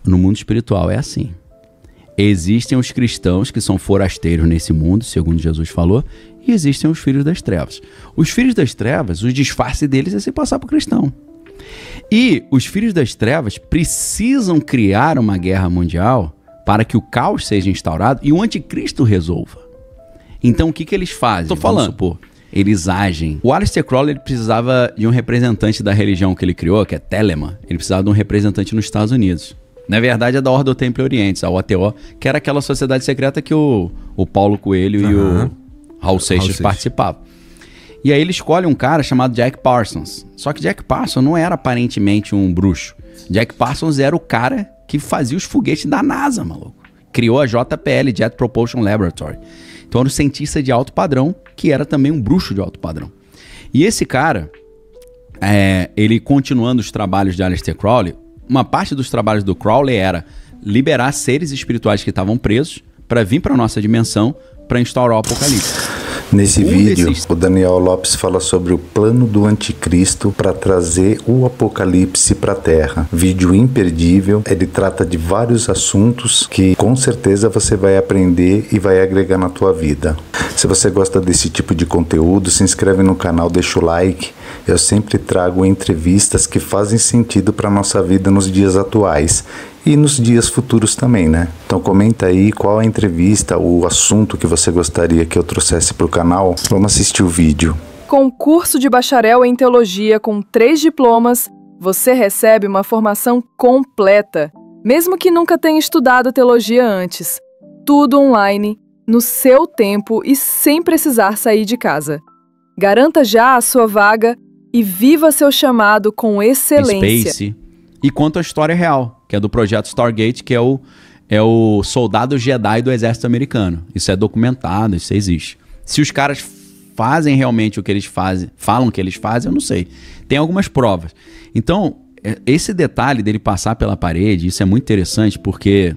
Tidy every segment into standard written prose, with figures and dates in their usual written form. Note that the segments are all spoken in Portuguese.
No mundo espiritual é assim. Existem os cristãos que são forasteiros nesse mundo, segundo Jesus falou, e existem os filhos das trevas. Os filhos das trevas, o disfarce deles é se passar por cristão. E os filhos das trevas precisam criar uma guerra mundial para que o caos seja instaurado e o anticristo resolva. Então o que eles fazem? Vamos supor, eles agem. O Aleister Crowley ele precisava de um representante da religião que ele criou, que é Telemann. Ele precisava de um representante nos Estados Unidos. Na verdade é da Ordo Templi Orientis, a OTO, que era aquela sociedade secreta que o Paulo Coelho e o Raul Seixas participavam. E aí ele escolhe um cara chamado Jack Parsons. Só que Jack Parsons não era aparentemente um bruxo. Jack Parsons era o cara que fazia os foguetes da NASA, maluco. Criou a JPL, Jet Propulsion Laboratory. Então era um cientista de alto padrão, que era também um bruxo de alto padrão. E esse cara, ele continuando os trabalhos de Aleister Crowley, uma parte dos trabalhos do Crowley era liberar seres espirituais que estavam presos para vir para a nossa dimensão para instaurar o apocalipse. Nesse vídeo, o Daniel Lopes fala sobre o plano do anticristo para trazer o apocalipse para a Terra. Vídeo imperdível, ele trata de vários assuntos que com certeza você vai aprender e vai agregar na tua vida. Se você gosta desse tipo de conteúdo, se inscreve no canal, deixa o like. Eu sempre trago entrevistas que fazem sentido para a nossa vida nos dias atuais. E nos dias futuros também, né? Então comenta aí qual a entrevista, o assunto que você gostaria que eu trouxesse para o canal. Vamos assistir o vídeo. Com curso de bacharel em teologia com 3 diplomas, você recebe uma formação completa, mesmo que nunca tenha estudado teologia antes. Tudo online, no seu tempo e sem precisar sair de casa. Garanta já a sua vaga e viva seu chamado com excelência. Space. E conta a história real, que é do projeto Stargate, que é o soldado Jedi do exército americano. Isso é documentado, isso existe. Se os caras fazem realmente o que eles fazem, falam que eles fazem, eu não sei. Tem algumas provas. Então, esse detalhe dele passar pela parede, isso é muito interessante, porque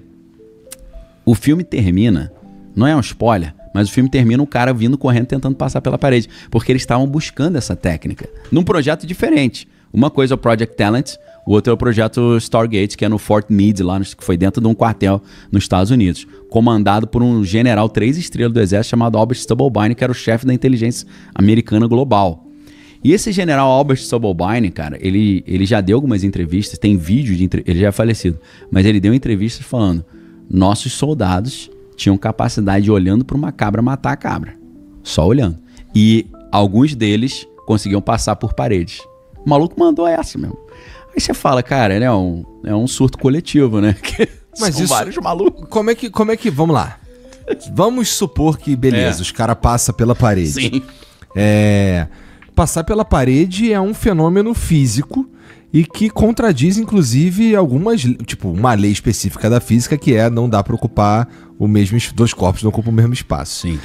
o filme termina, não é um spoiler, mas o filme termina o cara vindo correndo tentando passar pela parede, porque eles estavam buscando essa técnica, num projeto diferente. Uma coisa é o Project Talent, o outro é o projeto Stargate, que é no Fort Meade, lá que foi dentro de um quartel nos Estados Unidos, comandado por um general 3 estrelas do exército chamado Albert Stubblebine, que era o chefe da inteligência americana global. E esse general Albert Stubblebine, cara, ele já deu algumas entrevistas, tem vídeo ele já é falecido, mas ele deu entrevistas falando: nossos soldados tinham capacidade de, olhando para uma cabra, matar a cabra. Só olhando. E alguns deles conseguiam passar por paredes. O maluco mandou essa mesmo. Aí você fala, cara, é um surto coletivo, né? Mas são isso, vários malucos. Como é que, vamos lá. Vamos supor que, beleza, os caras passam pela parede. Sim. Passar pela parede é um fenômeno físico e que contradiz, inclusive, algumas, tipo, uma lei específica da física, que não dá para ocupar o mesmo, 2 corpos não ocupam o mesmo espaço. Sim.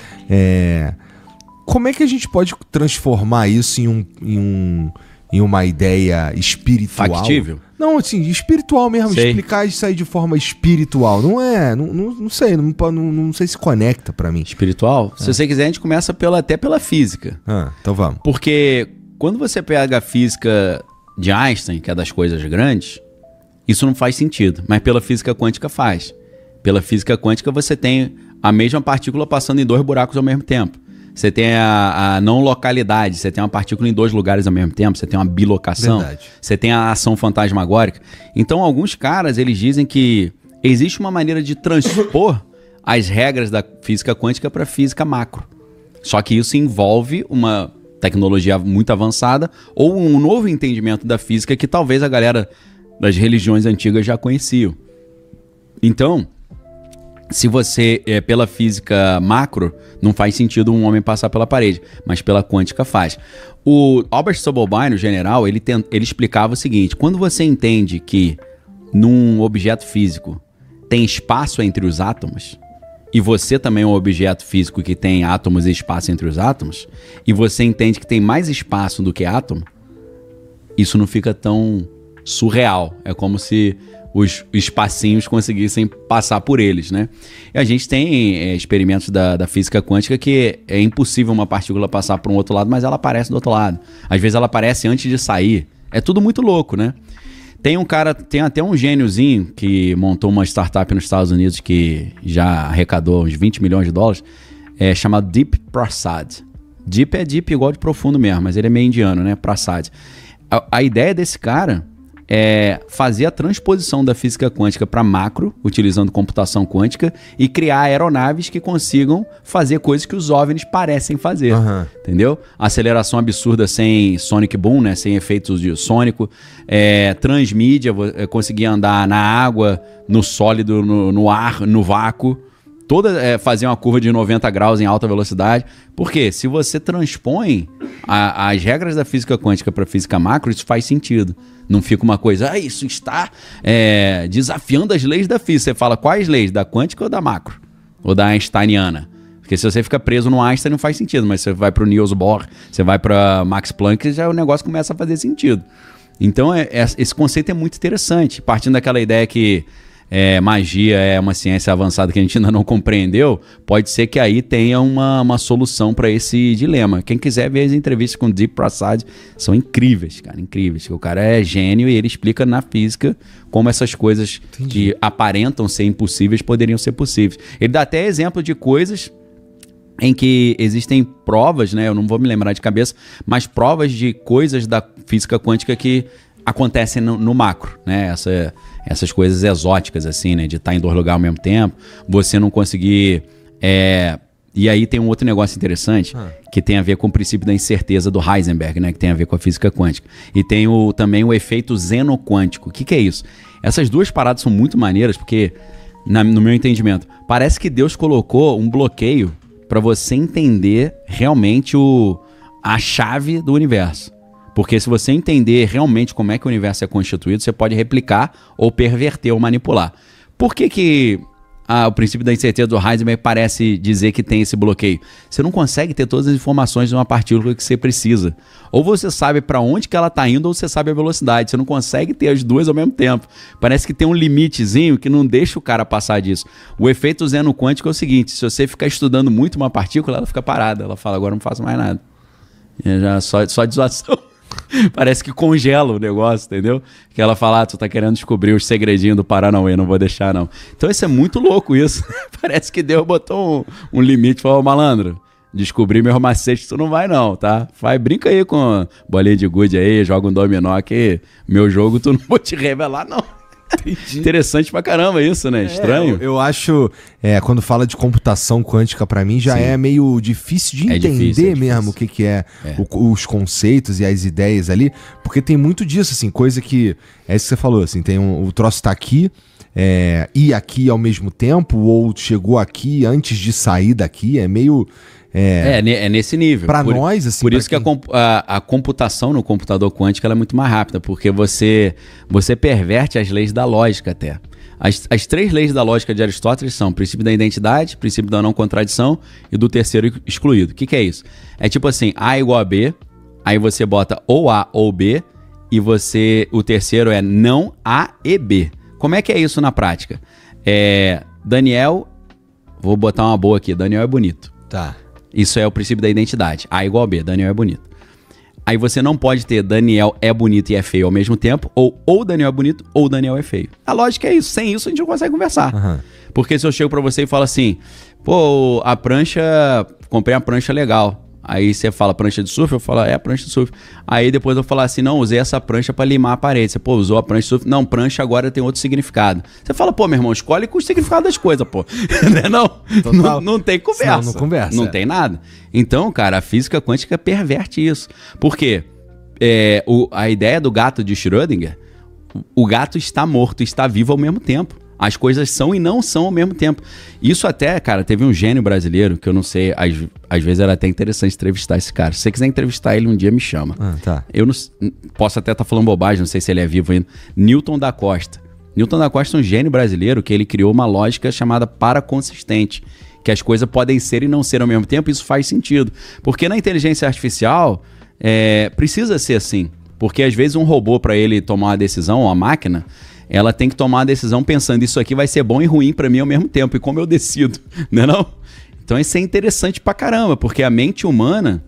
Como é que a gente pode transformar isso em uma ideia espiritual? Factível? Não, assim, espiritual mesmo. Sei. Explicar isso aí de forma espiritual. Não sei, não sei se conecta pra mim. Espiritual? Se você quiser, a gente começa até pela física. Então vamos. Porque quando você pega a física de Einstein, que é das coisas grandes, isso não faz sentido. Mas pela física quântica faz. Pela física quântica você tem a mesma partícula passando em 2 buracos ao mesmo tempo. Você tem a não localidade, você tem uma partícula em 2 lugares ao mesmo tempo, você tem uma bilocação, Verdade. Você tem a ação fantasmagórica. Então, alguns caras, eles dizem que existe uma maneira de transpor as regras da física quântica para a física macro. Só que isso envolve uma tecnologia muito avançada ou um novo entendimento da física que talvez a galera das religiões antigas já conheciam. Então, se você, pela física macro, não faz sentido um homem passar pela parede, mas pela quântica faz. O Albert Stubblebine, o general, ele explicava o seguinte: quando você entende que num objeto físico tem espaço entre os átomos, e você também é um objeto físico que tem átomos e espaço entre os átomos, e você entende que tem mais espaço do que átomo, isso não fica tão surreal. É como se os espacinhos conseguissem passar por eles, né? E a gente tem experimentos da física quântica que é impossível uma partícula passar para um outro lado, mas ela aparece do outro lado. Às vezes ela aparece antes de sair. É tudo muito louco, né? Tem até um gêniozinho que montou uma startup nos Estados Unidos que já arrecadou uns 20 milhões de dólares, chamado Deep Prasad. Deep é deep igual de profundo mesmo, mas ele é meio indiano, né? Prasad. A ideia desse cara é fazer a transposição da física quântica para macro, utilizando computação quântica, e criar aeronaves que consigam fazer coisas que os OVNIs parecem fazer, entendeu? Aceleração absurda sem sonic boom, né? Sem efeitos de sônico, transmídia, conseguir andar na água, no sólido, no ar, no vácuo, fazer uma curva de 90 graus em alta velocidade. Porque se você transpõe as regras da física quântica para física macro, isso faz sentido. Não fica uma coisa, isso está desafiando as leis da física. Você fala, quais leis? Da quântica ou da macro? Ou da einsteiniana? Porque se você fica preso no Einstein não faz sentido, mas você vai para o Niels Bohr, você vai para Max Planck, já o negócio começa a fazer sentido. Então esse conceito é muito interessante, partindo daquela ideia que magia é uma ciência avançada que a gente ainda não compreendeu, pode ser que aí tenha uma solução para esse dilema. Quem quiser ver as entrevistas com Deep Prasad, são incríveis, cara, incríveis. O cara é gênio e ele explica na física como essas coisas que aparentam ser impossíveis poderiam ser possíveis. Ele dá até exemplo de coisas em que existem provas, né? Eu não vou me lembrar de cabeça, mas provas de coisas da física quântica que acontecem no macro, né? Essas coisas exóticas, assim, né? De estar em 2 lugares ao mesmo tempo, você não conseguir... E aí tem um outro negócio interessante, que tem a ver com o princípio da incerteza do Heisenberg, né? Que tem a ver com a física quântica. E tem também o efeito xenoquântico. O que é isso? Essas duas paradas são muito maneiras, porque, no meu entendimento, parece que Deus colocou um bloqueio para você entender realmente a chave do universo. Porque se você entender realmente como é que o universo é constituído, você pode replicar ou perverter ou manipular. Por que o princípio da incerteza do Heisenberg parece dizer que tem esse bloqueio? Você não consegue ter todas as informações de uma partícula que você precisa. Ou você sabe para onde que ela está indo, ou você sabe a velocidade. Você não consegue ter as duas ao mesmo tempo. Parece que tem um limitezinho que não deixa o cara passar disso. O efeito xenoquântico é o seguinte: se você ficar estudando muito uma partícula, ela fica parada. Ela fala, agora não faço mais nada. Só de zoação. Parece que congela o negócio, entendeu? Que ela fala, tu tá querendo descobrir os segredinhos do Paranauê, não vou deixar não. Então isso é muito louco isso. Parece que Deus botou um limite, falou, malandro, descobrir meu macete, tu não vai não, tá? Brinca aí com bolinha de gude aí, joga um dominó que meu jogo tu não vou te revelar não. Entendi. Interessante pra caramba isso, né? Estranho. Eu acho, quando fala de computação quântica pra mim, já é meio difícil de entender difícil. Mesmo o que é. Os conceitos e as ideias ali, porque tem muito disso, assim, coisa que, é isso que você falou, assim, tem o troço tá aqui, e aqui ao mesmo tempo, ou chegou aqui antes de sair daqui, é meio... É nesse nível. Para nós, assim... Por isso que a computação no computador quântico ela é muito mais rápida, porque você perverte as leis da lógica até. As 3 leis da lógica de Aristóteles são o princípio da identidade, princípio da não contradição e do terceiro excluído. O que é isso? É tipo assim, A igual a B, aí você bota ou A ou B, e o terceiro é não A e B. Como é que é isso na prática? Daniel, vou botar uma boa aqui, Daniel é bonito. Tá. Isso é o princípio da identidade. A igual a B, Daniel é bonito. Aí você não pode ter Daniel é bonito e é feio ao mesmo tempo, ou Daniel é bonito ou Daniel é feio. A lógica é isso. Sem isso a gente não consegue conversar. Porque se eu chego pra você e falo assim, pô, comprei uma prancha legal. Aí você fala prancha de surf, eu falo, prancha de surf. Aí depois eu falar assim, não, usei essa prancha pra limar a parede. Você, usou a prancha de surf. Não, prancha agora tem outro significado. Você fala, meu irmão, escolhe com o significado das coisas, não tem conversa. Não conversa. Não tem nada. Então, cara, a física quântica perverte isso. Por quê? A ideia do gato de Schrödinger, o gato está morto e está vivo ao mesmo tempo. As coisas são e não são ao mesmo tempo. Isso até, cara, teve um gênio brasileiro, que eu não sei, às vezes era até interessante entrevistar esse cara. Se você quiser entrevistar ele um dia, me chama. Tá. Eu não, posso até estar falando bobagem, não sei se ele é vivo ainda. Newton da Costa. Newton da Costa é um gênio brasileiro que ele criou uma lógica chamada paraconsistente, que as coisas podem ser e não ser ao mesmo tempo, e isso faz sentido. Porque na inteligência artificial, precisa ser assim. Porque às vezes um robô, para ele tomar uma decisão, uma máquina, ela tem que tomar a decisão pensando, isso aqui vai ser bom e ruim pra mim ao mesmo tempo, e como eu decido, não? Então isso é interessante pra caramba, porque a mente humana,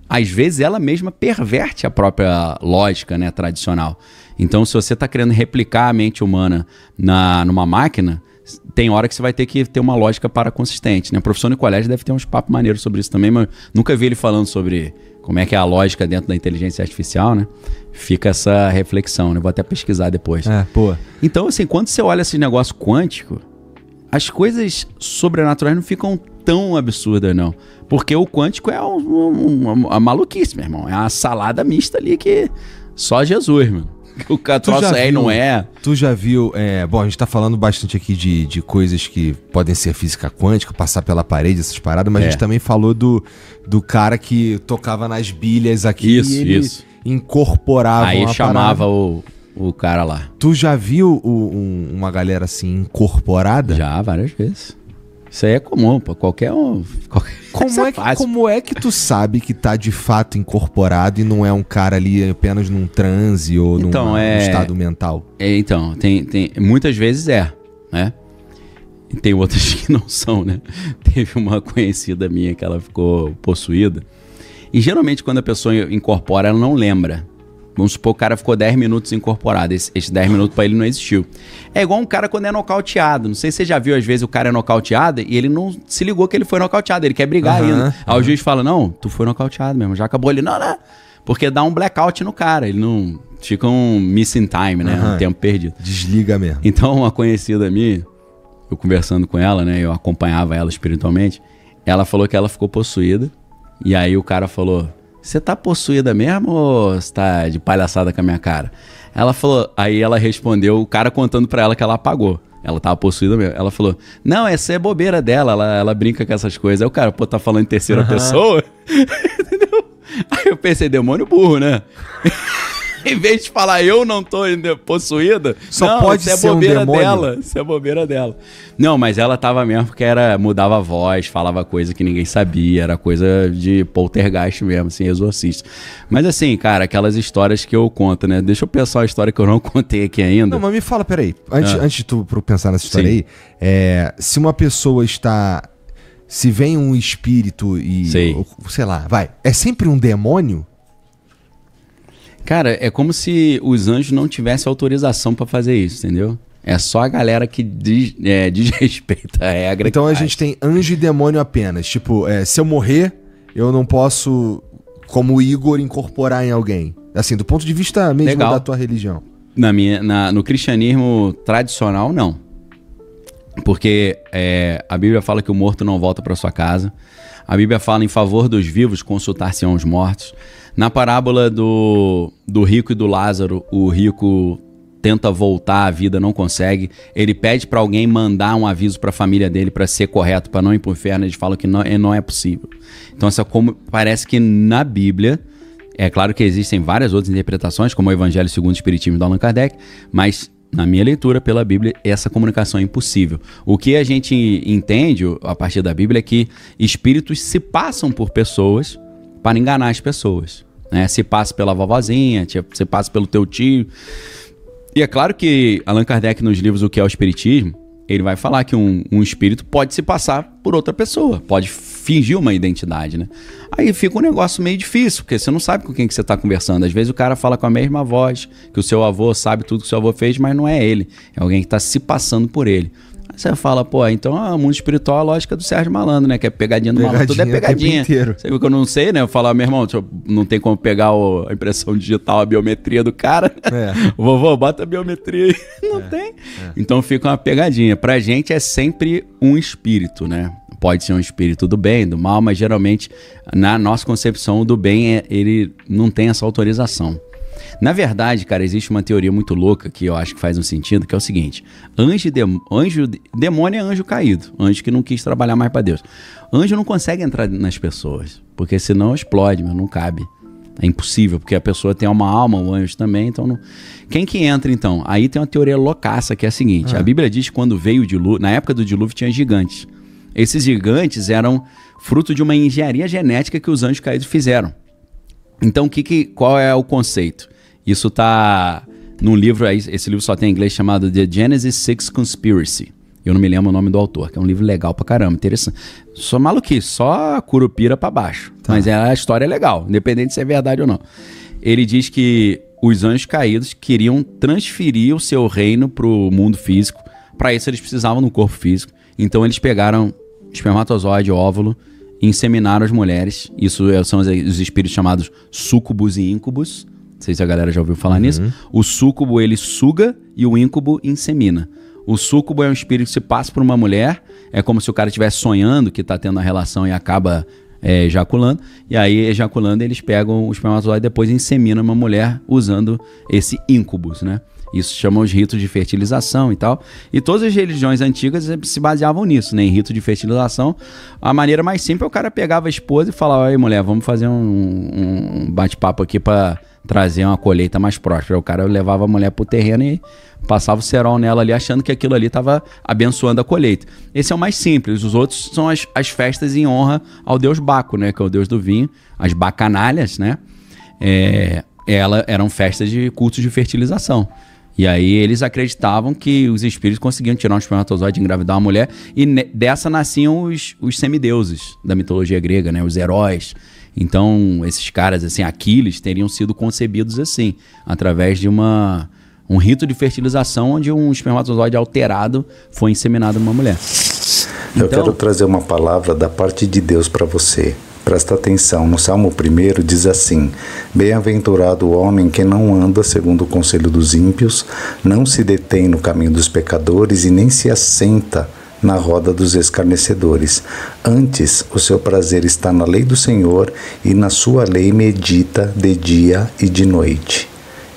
às vezes ela mesma perverte a própria lógica, né, tradicional. Então, se você está querendo replicar a mente humana numa máquina, tem hora que você vai ter que ter uma lógica para consistente, né? O professor Nicolés deve ter uns papos maneiros sobre isso também, mas nunca vi ele falando sobre como é que é a lógica dentro da inteligência artificial, né? Fica essa reflexão, né? Vou até pesquisar depois. Então, assim, quando você olha esse negócio quântico, as coisas sobrenaturais não ficam tão absurdas, não. Porque o quântico é uma maluquice, meu irmão. É uma salada mista ali que só Jesus, mano. O troço aí não é. Tu já viu. Bom, a gente tá falando bastante aqui de coisas que podem ser física quântica, passar pela parede, essas paradas, mas a gente também falou do cara que tocava nas bilhas aqui isso, e ele incorporava. Aí chamava o cara lá. Tu já viu uma galera assim incorporada? Já, várias vezes. Isso aí é comum, pô. Qualquer um. Como é que tu sabe que tá de fato incorporado e não é um cara ali apenas num transe ou num estado mental? Então, tem muitas vezes né? E tem outras que não são, né? Teve uma conhecida minha que ela ficou possuída. E geralmente quando a pessoa incorpora, ela não lembra. Vamos supor que o cara ficou 10 minutos incorporado. Esses 10 minutos pra ele não existiu. É igual um cara quando é nocauteado. Não sei se você já viu, às vezes, o cara é nocauteado e ele não se ligou que ele foi nocauteado. Ele quer brigar ainda. Aí o juiz fala, não, tu foi nocauteado mesmo. Já acabou. Ele, não. Porque dá um blackout no cara. Ele não... Fica um missing time, né? Um tempo perdido. Desliga mesmo. Então, uma conhecida minha, eu conversando com ela, né? Eu acompanhava ela espiritualmente. Ela falou que ela ficou possuída. E aí o cara falou... Você tá possuída mesmo ou você tá de palhaçada com a minha cara? Ela falou, aí ela respondeu, o cara contando pra ela que ela apagou. Ela tava possuída mesmo. Ela falou, não, essa é bobeira dela, ela brinca com essas coisas. Aí o cara, tá falando em terceira pessoa? Entendeu? Aí eu pensei, demônio burro, né? Em vez de falar, eu não tô possuída, só pode ser bobeira dela. Isso é bobeira dela. Não, mas ela tava mesmo porque mudava a voz, falava coisa que ninguém sabia, era coisa de poltergeist mesmo, assim, exorcista. Mas assim, cara, aquelas histórias que eu conto, né? Deixa eu pensar uma história que eu não contei aqui ainda. Não, mas me fala, peraí, antes de tu pensar nessa história aí, se uma pessoa está... Se vem um espírito e... sei lá, é sempre um demônio? Cara, é como se os anjos não tivessem autorização pra fazer isso, entendeu? É só a galera que desrespeita a regra. Então a gente tem anjo e demônio apenas. Tipo, se eu morrer, eu não posso, como Igor, incorporar em alguém. Assim, do ponto de vista mesmo da tua religião. No cristianismo tradicional, não. Porque a Bíblia fala que o morto não volta pra sua casa. A Bíblia fala em favor dos vivos, consultar-se-ão os mortos. Na parábola do rico e do Lázaro, o rico tenta voltar à vida, não consegue. Ele pede para alguém mandar um aviso para a família dele para ser correto, para não ir para o inferno. Eles falam que não é possível. Então, parece que na Bíblia, é claro que existem várias outras interpretações, como o Evangelho segundo o Espiritismo de Allan Kardec, mas na minha leitura pela Bíblia, essa comunicação é impossível. O que a gente entende a partir da Bíblia é que espíritos se passam por pessoas para enganar as pessoas, né? Se passa pela vovozinha, se passa pelo teu tio. E é claro que Allan Kardec, nos livros O que é o Espiritismo, ele vai falar que um espírito pode se passar por outra pessoa, pode fingir uma identidade, né? Aí fica um negócio meio difícil, porque você não sabe com quem que você está conversando. Às vezes o cara fala com a mesma voz, que o seu avô sabe tudo que o seu avô fez, mas não é ele. É alguém que está se passando por ele. Aí você fala, então o mundo espiritual é a lógica do Sérgio Malandro, né? Que é pegadinha do malandro, tudo é pegadinha. Você viu que eu não sei, né? Eu falo, meu irmão, não tem como pegar a impressão digital, a biometria do cara. Vovô, bota a biometria aí. Não tem. Então fica uma pegadinha. Pra gente é sempre um espírito, né? Pode ser um espírito do bem, do mal, mas geralmente, na nossa concepção, o do bem, ele não tem essa autorização. Na verdade, cara, existe uma teoria muito louca que eu acho que faz um sentido, que é o seguinte: demônio é anjo caído, anjo que não quis trabalhar mais para Deus. Anjo não consegue entrar nas pessoas, porque senão explode, mas não cabe. É impossível, porque a pessoa tem uma alma, o anjo também, então não... Quem que entra, então? Aí tem uma teoria loucaça, que é a seguinte: a Bíblia diz que quando veio o dilúvio, na época do dilúvio tinha gigantes. Esses gigantes eram fruto de uma engenharia genética que os anjos caídos fizeram. Então, qual é o conceito? Isso está num livro, esse livro só tem em inglês, chamado The Genesis 6 Conspiracy. Eu não me lembro o nome do autor, que é um livro legal pra caramba, interessante. Só maluquice, só curupira pra baixo. Tá. Mas a história é legal, independente se é verdade ou não. ele diz que os anjos caídos queriam transferir o seu reino para o mundo físico. Para isso eles precisavam de um corpo físico. Então eles pegaram espermatozoide, óvulo, e inseminaram as mulheres. Isso são os espíritos chamados súcubos e íncubos. Não sei se a galera já ouviu falar nisso. O súcubo, ele suga e o íncubо insemina. O súcubo é um espírito que se passa por uma mulher. É como se o cara estivesse sonhando que está tendo a relação e acaba ejaculando. E aí, ejaculando, eles pegam o espermatozoide e depois inseminam uma mulher usando esse íncubus, né? Isso chamam os ritos de fertilização e tal. E todas as religiões antigas se baseavam nisso, né? Em rito de fertilização. A maneira mais simples é o cara pegava a esposa e falava: "Oi, mulher, vamos fazer um bate-papo aqui para trazer uma colheita mais próspera." O cara levava a mulher pro terreno e passava o cerol nela ali, achando que aquilo ali estava abençoando a colheita. Esse é o mais simples. Os outros são as festas em honra ao deus Baco, né? Que é o deus do vinho. As bacanalhas, né? Eram festas de cultos de fertilização. E aí eles acreditavam que os espíritos conseguiam tirar um espermatozoide e engravidar uma mulher. E dessa nasciam os semideuses da mitologia grega, né? Os heróis. Então, esses caras, assim, Aquiles, teriam sido concebidos assim, através de um rito de fertilização onde um espermatozoide alterado foi inseminado numa mulher. Eu quero trazer uma palavra da parte de Deus para você. Presta atenção, no Salmo 1 diz assim: "Bem-aventurado o homem que não anda segundo o conselho dos ímpios, não se detém no caminho dos pecadores e nem se assenta na roda dos escarnecedores. Antes, o seu prazer está na lei do Senhor, e na sua lei medita de dia e de noite.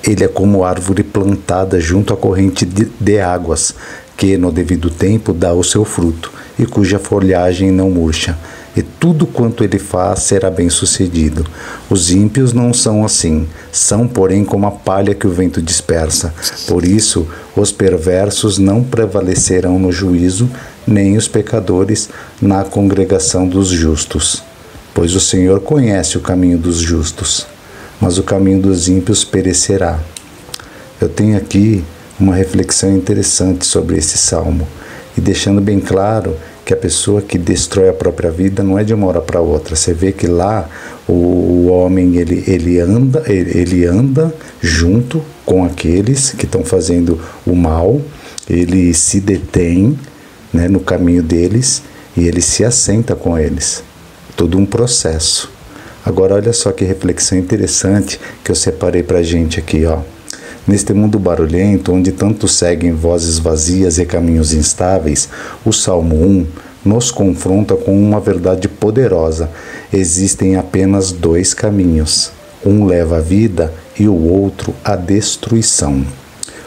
Ele é como árvore plantada junto à corrente de águas, que no devido tempo dá o seu fruto, e cuja folhagem não murcha. E tudo quanto ele faz será bem sucedido. Os ímpios não são assim, são porém como a palha que o vento dispersa. Por isso, os perversos não prevalecerão no juízo, nem os pecadores na congregação dos justos. Pois o Senhor conhece o caminho dos justos, mas o caminho dos ímpios perecerá." Eu tenho aqui uma reflexão interessante sobre esse salmo, e deixando bem claro que a pessoa que destrói a própria vida não é de uma hora para outra. Você vê que lá o homem ele anda junto com aqueles que estão fazendo o mal, ele se detém, né, no caminho deles, e ele se assenta com eles. Todo um processo. Agora olha só que reflexão interessante que eu separei para a gente aqui, ó. Neste mundo barulhento, onde tanto seguem vozes vazias e caminhos instáveis, o Salmo 1 nos confronta com uma verdade poderosa. Existem apenas dois caminhos. Um leva à vida e o outro à destruição.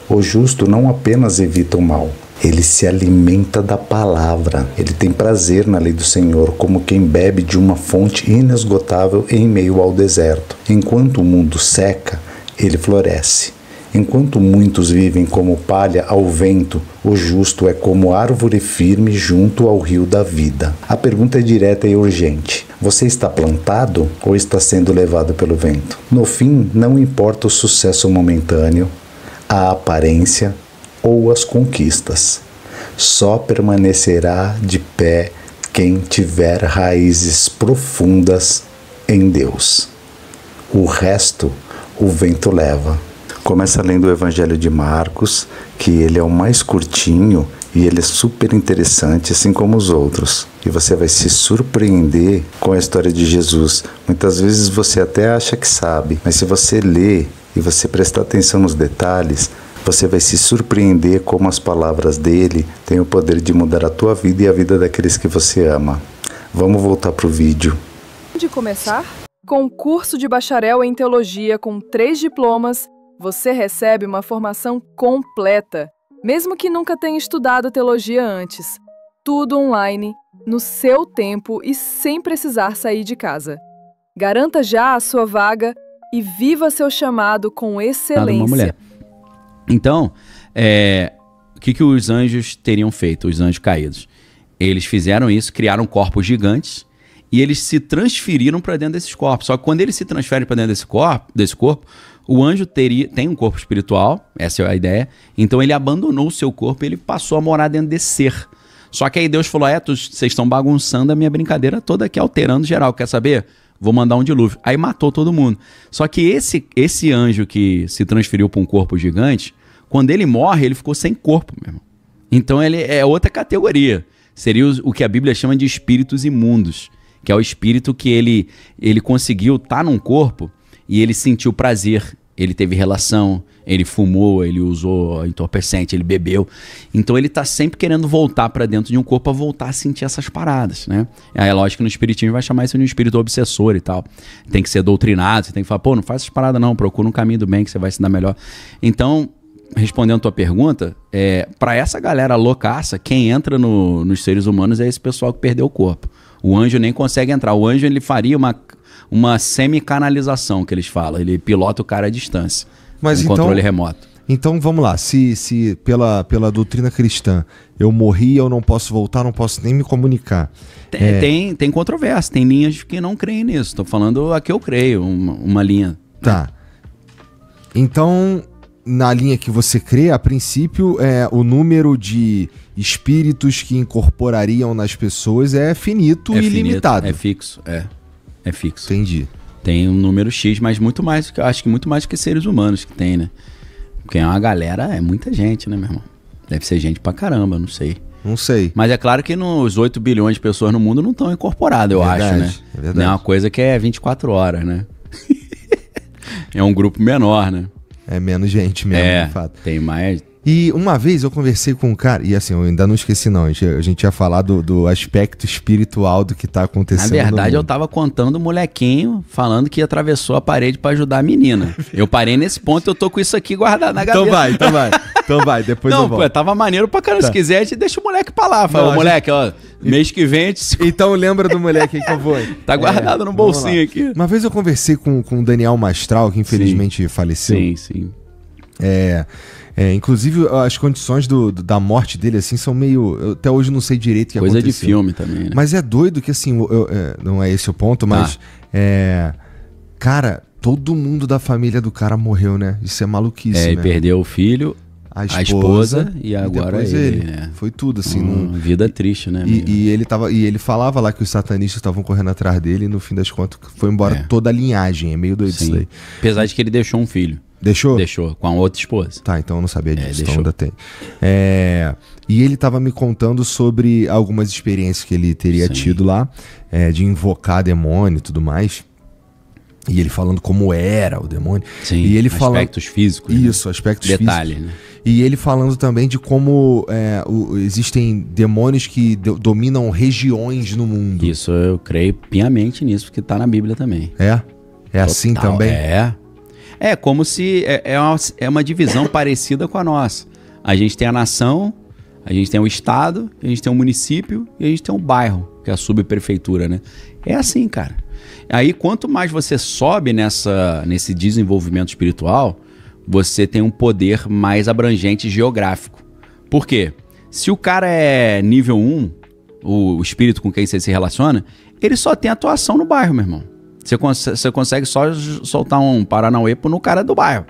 O justo não apenas evita o mal, ele se alimenta da palavra. Ele tem prazer na lei do Senhor, como quem bebe de uma fonte inesgotável em meio ao deserto. Enquanto o mundo seca, ele floresce. Enquanto muitos vivem como palha ao vento, o justo é como árvore firme junto ao rio da vida. A pergunta é direta e urgente: você está plantado ou está sendo levado pelo vento? No fim, não importa o sucesso momentâneo, a aparência ou as conquistas. Só permanecerá de pé quem tiver raízes profundas em Deus. O resto, o vento leva. Começa lendo o Evangelho de Marcos, que ele é o mais curtinho e ele é super interessante, assim como os outros. E você vai se surpreender com a história de Jesus. Muitas vezes você até acha que sabe, mas se você ler e você prestar atenção nos detalhes, você vai se surpreender como as palavras dele têm o poder de mudar a tua vida e a vida daqueles que você ama. Vamos voltar para o vídeo. De começar? Com o curso de bacharel em teologia com 3 diplomas, você recebe uma formação completa, mesmo que nunca tenha estudado teologia antes. Tudo online, no seu tempo e sem precisar sair de casa. Garanta já a sua vaga e viva seu chamado com excelência. Uma mulher. Então, o que os anjos teriam feito, os anjos caídos? Eles fizeram isso, criaram corpos gigantes e eles se transferiram para dentro desses corpos. Só que quando eles se transferem para dentro desse corpo, o anjo tem um corpo espiritual, essa é a ideia, então ele abandonou o seu corpo e ele passou a morar dentro desse ser. Só que aí Deus falou: vocês estão bagunçando a minha brincadeira toda aqui, alterando geral, quer saber? vou mandar um dilúvio. Aí matou todo mundo. Só que esse anjo que se transferiu para um corpo gigante, quando ele morre, ele ficou sem corpo, meu irmão. Então ele é outra categoria. Seria o que a Bíblia chama de espíritos imundos, que é o espírito que ele conseguiu estar num corpo e ele sentiu prazer, ele teve relação, ele fumou, ele usou entorpecente, ele bebeu. Então ele tá sempre querendo voltar para dentro de um corpo para voltar a sentir essas paradas, né? Aí é lógico que no espiritismo vai chamar isso de um espírito obsessor e tal. Tem que ser doutrinado, você tem que falar, pô, não faz essas paradas não, procura um caminho do bem que você vai se dar melhor. Então, respondendo a tua pergunta, para essa galera loucaça, quem entra nos seres humanos é esse pessoal que perdeu o corpo. O anjo nem consegue entrar. O anjo ele faria uma semi-canalização, que eles falam. Ele pilota o cara à distância. Mas com controle remoto. Então vamos lá. Se pela doutrina cristã eu morri, eu não posso voltar, não posso nem me comunicar. Tem controvérsia. Tem linhas que não creem nisso. Estou falando a que eu creio, uma linha. Tá. Então, na linha que você crê, a princípio, o número de espíritos que incorporariam nas pessoas é finito e ilimitado. É fixo, é fixo. Entendi. Tem um número X, mas muito mais, acho que muito mais que seres humanos que tem, né? Porque é uma galera, é muita gente, né, meu irmão? Deve ser gente pra caramba, não sei. Não sei. Mas é claro que nos 8 bilhões de pessoas no mundo não estão incorporadas, eu acho, né? É verdade. Não é uma coisa que é 24 horas, né? É um grupo menor, né? É menos gente mesmo, de fato. Tem mais... E uma vez eu conversei com um cara, e assim, eu ainda não esqueci não, a gente ia falar do aspecto espiritual do que tá acontecendo. Na verdade, eu tava contando o molequinho falando que atravessou a parede pra ajudar a menina. Eu parei nesse ponto e eu tô com isso aqui guardado na gaveta. Então vai, depois eu volto. Não, pô, tava maneiro pra caramba. Tá. Se quiser, a gente deixa o moleque pra lá. Fala, moleque, ó, mês que vem a gente... Então lembra do moleque aí que eu vou. Tá guardado no bolsinho aqui. Uma vez eu conversei com o Daniel Mastral, que infelizmente faleceu. Sim. Inclusive, as condições da morte dele, assim, são meio... Eu até hoje não sei direito o que aconteceu. Coisa de filme também, né? Mas é doido que, assim, não é esse o ponto, mas... Cara, todo mundo da família do cara morreu, né? Isso é maluquice, né? Ele perdeu o filho, a esposa e agora ele. Né? Foi tudo, assim. Vida triste, né? E ele falava lá que os satanistas estavam correndo atrás dele e, no fim das contas, foi embora toda a linhagem. É meio doido isso daí. Apesar de que ele deixou um filho. Deixou? Deixou, com a outra esposa. Tá, então eu não sabia disso, então ainda tem. E ele tava me contando sobre algumas experiências que ele teria tido lá, de invocar demônio e tudo mais. E ele falando como era o demônio. Sim, e ele aspectos físicos. Isso, aspectos Detalhe, físicos. Né? E ele falando também de como existem demônios que dominam regiões no mundo. Isso, eu creio piamente nisso, porque tá na Bíblia também. É assim também? É como se é uma divisão parecida com a nossa. A gente tem a nação, a gente tem o estado, a gente tem o município e a gente tem o bairro, que é a subprefeitura, né? É assim, cara. Aí quanto mais você sobe nesse desenvolvimento espiritual, você tem um poder mais abrangente geográfico. Por quê? Se o cara é nível 1, o espírito com quem você se relaciona, ele só tem atuação no bairro, meu irmão. Você consegue só soltar um Paranauê no cara do bairro.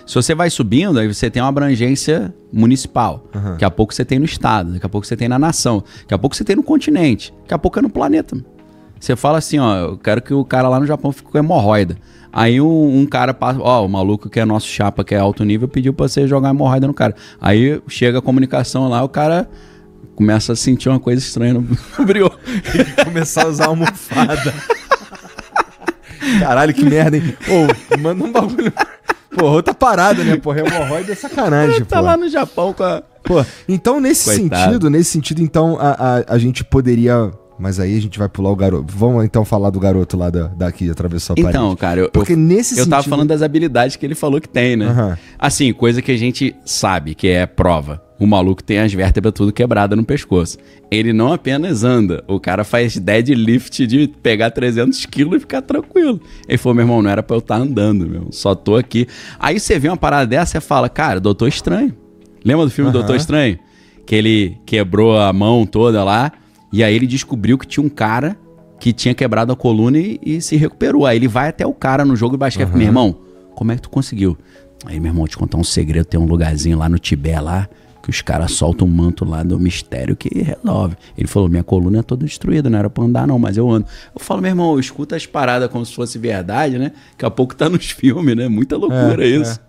Se você vai subindo, aí você tem uma abrangência municipal. Daqui a pouco você tem no estado, daqui a pouco você tem na nação, daqui a pouco você tem no continente, daqui a pouco é no planeta. Você fala assim, ó, eu quero que o cara lá no Japão fique com hemorroida. Aí um cara passa, o maluco que é nosso chapa, que é alto nível, pediu pra você jogar hemorroida no cara. Aí chega a comunicação lá, o cara começa a sentir uma coisa estranha no brioco. Começar a usar almofada. Caralho, que merda, hein? Manda um bagulho. Outra parada, né? Hemorroida é sacanagem, tá lá no Japão com a... Então nesse sentido, então, a gente poderia... Mas aí a gente vai pular o garoto. Vamos então falar do garoto lá daqui, atravessou a parede. Então, cara, eu tava falando das habilidades que ele falou que tem, né? Assim, coisa que a gente sabe, que é prova. O maluco tem as vértebras tudo quebradas no pescoço. Ele não apenas anda, o cara faz deadlift de pegar 300 quilos e ficar tranquilo. Ele falou, meu irmão, não era pra eu estar andando, meu. Só tô aqui. Aí você vê uma parada dessa e fala, cara, Doutor Estranho. Lembra do filme Doutor Estranho? Que ele quebrou a mão toda lá. E aí ele descobriu que tinha um cara que tinha quebrado a coluna e se recuperou. Aí ele vai até o cara no jogo de basquete. Meu irmão, como é que tu conseguiu? Aí, meu irmão, vou te contar um segredo. Tem um lugarzinho lá no Tibete lá, que os caras soltam um manto lá do mistério que resolve. Ele falou, minha coluna é toda destruída, não era pra andar não, mas eu ando. Eu falo, meu irmão, escuta as paradas como se fosse verdade, né? Daqui a pouco tá nos filmes, né? Muita loucura isso.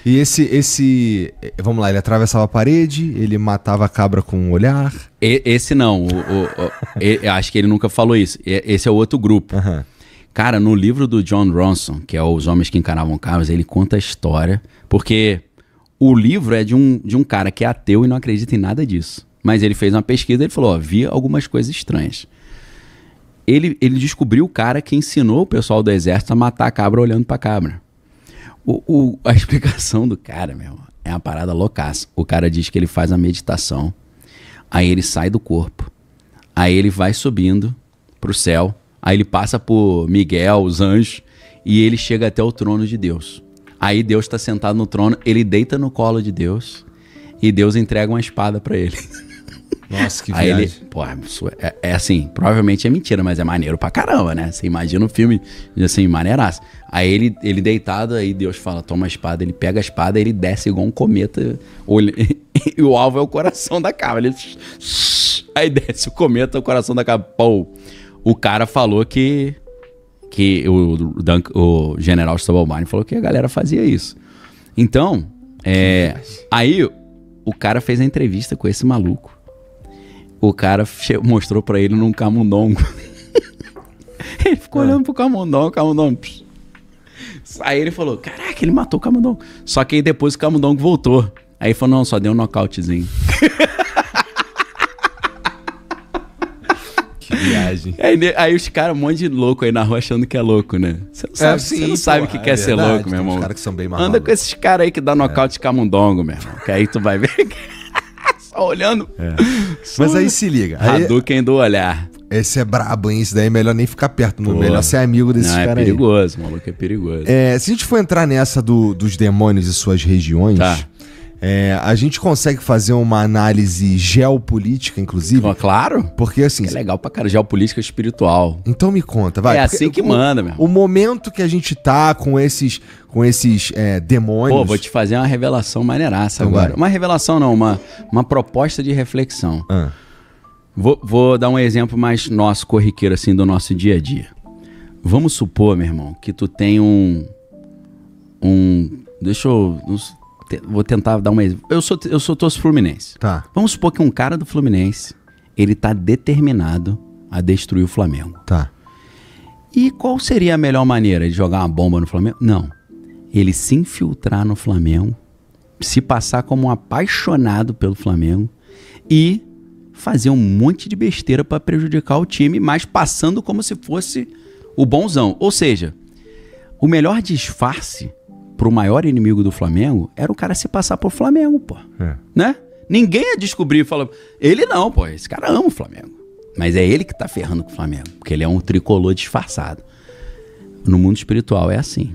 E esse, vamos lá, ele atravessava a parede, ele matava a cabra com um olhar. Esse não, acho que ele nunca falou isso. Esse é o outro grupo. Uhum. Cara, no livro do John Ronson, que é Os Homens que Encaravam Cabras, ele conta a história, porque o livro é de um cara que é ateu e não acredita em nada disso. Mas ele fez uma pesquisa e ele falou, ó, vi algumas coisas estranhas. Ele descobriu o cara que ensinou o pessoal do exército a matar a cabra olhando pra cabra. A explicação do cara, meu, é uma parada loucaça. O cara diz que ele faz a meditação, aí ele sai do corpo, aí ele vai subindo pro céu, aí ele passa por Miguel, os anjos, e ele chega até o trono de Deus. Aí Deus está sentado no trono, ele deita no colo de Deus, e Deus entrega uma espada pra ele. Nossa, que aí viagem. ele, pô, é assim, provavelmente é mentira, mas é maneiro pra caramba, né? Você imagina um filme assim, maneiraço. Aí ele deitado, aí Deus fala, toma a espada, ele pega a espada, ele desce igual um cometa, e o alvo é o coração da cabra. Ele, aí desce o cometa, o coração da cabra. Pô, o cara falou que o general Stubblebine falou que a galera fazia isso. Então, aí o cara fez a entrevista com esse maluco. O cara mostrou pra ele num camundongo. Ele ficou olhando pro camundongo, pss. Aí ele falou, caraca, ele matou o camundongo. Só que aí depois o camundongo voltou. Aí ele falou, não, só deu um nocautezinho. Que viagem. Aí os caras, um monte de louco aí na rua achando que é louco, né? Você não sabe o que quer ser louco, meu irmão. Os caras que são bem Anda com esses caras aí que dá nocaute de camundongo, meu irmão. Que aí tu vai ver... Só olhando. Mas aí se liga. Hadouken do olhar. Esse é brabo, hein? Isso daí é melhor nem ficar perto. Melhor ser amigo desses caras aí. É perigoso, maluco, é perigoso. Se a gente for entrar nessa dos demônios e suas regiões, a gente consegue fazer uma análise geopolítica, inclusive? Claro. Porque assim... É legal pra cara, geopolítica espiritual. Então me conta, vai. É assim que manda, meu. O momento que a gente tá com esses demônios... Pô, vou te fazer uma revelação maneiraça então agora. Vai. Uma revelação não, uma proposta de reflexão. Vou dar um exemplo mais nosso, corriqueiro, assim, do nosso dia a dia. Vamos supor, meu irmão, que tu tem vou tentar dar um exemplo. Eu sou torço Fluminense. Tá. Vamos supor que um cara do Fluminense, ele tá determinado a destruir o Flamengo. Tá. E qual seria a melhor maneira de jogar uma bomba no Flamengo? Não. Ele se infiltrar no Flamengo, se passar como um apaixonado pelo Flamengo e fazer um monte de besteira para prejudicar o time, mas passando como se fosse o bonzão. Ou seja, o melhor disfarce pro maior inimigo do Flamengo era o cara se passar por Flamengo, pô. Né? Ninguém ia descobrir e falar... Ele não, pô. Esse cara ama o Flamengo. Mas é ele que tá ferrando com o Flamengo. Porque ele é um tricolor disfarçado. No mundo espiritual é assim.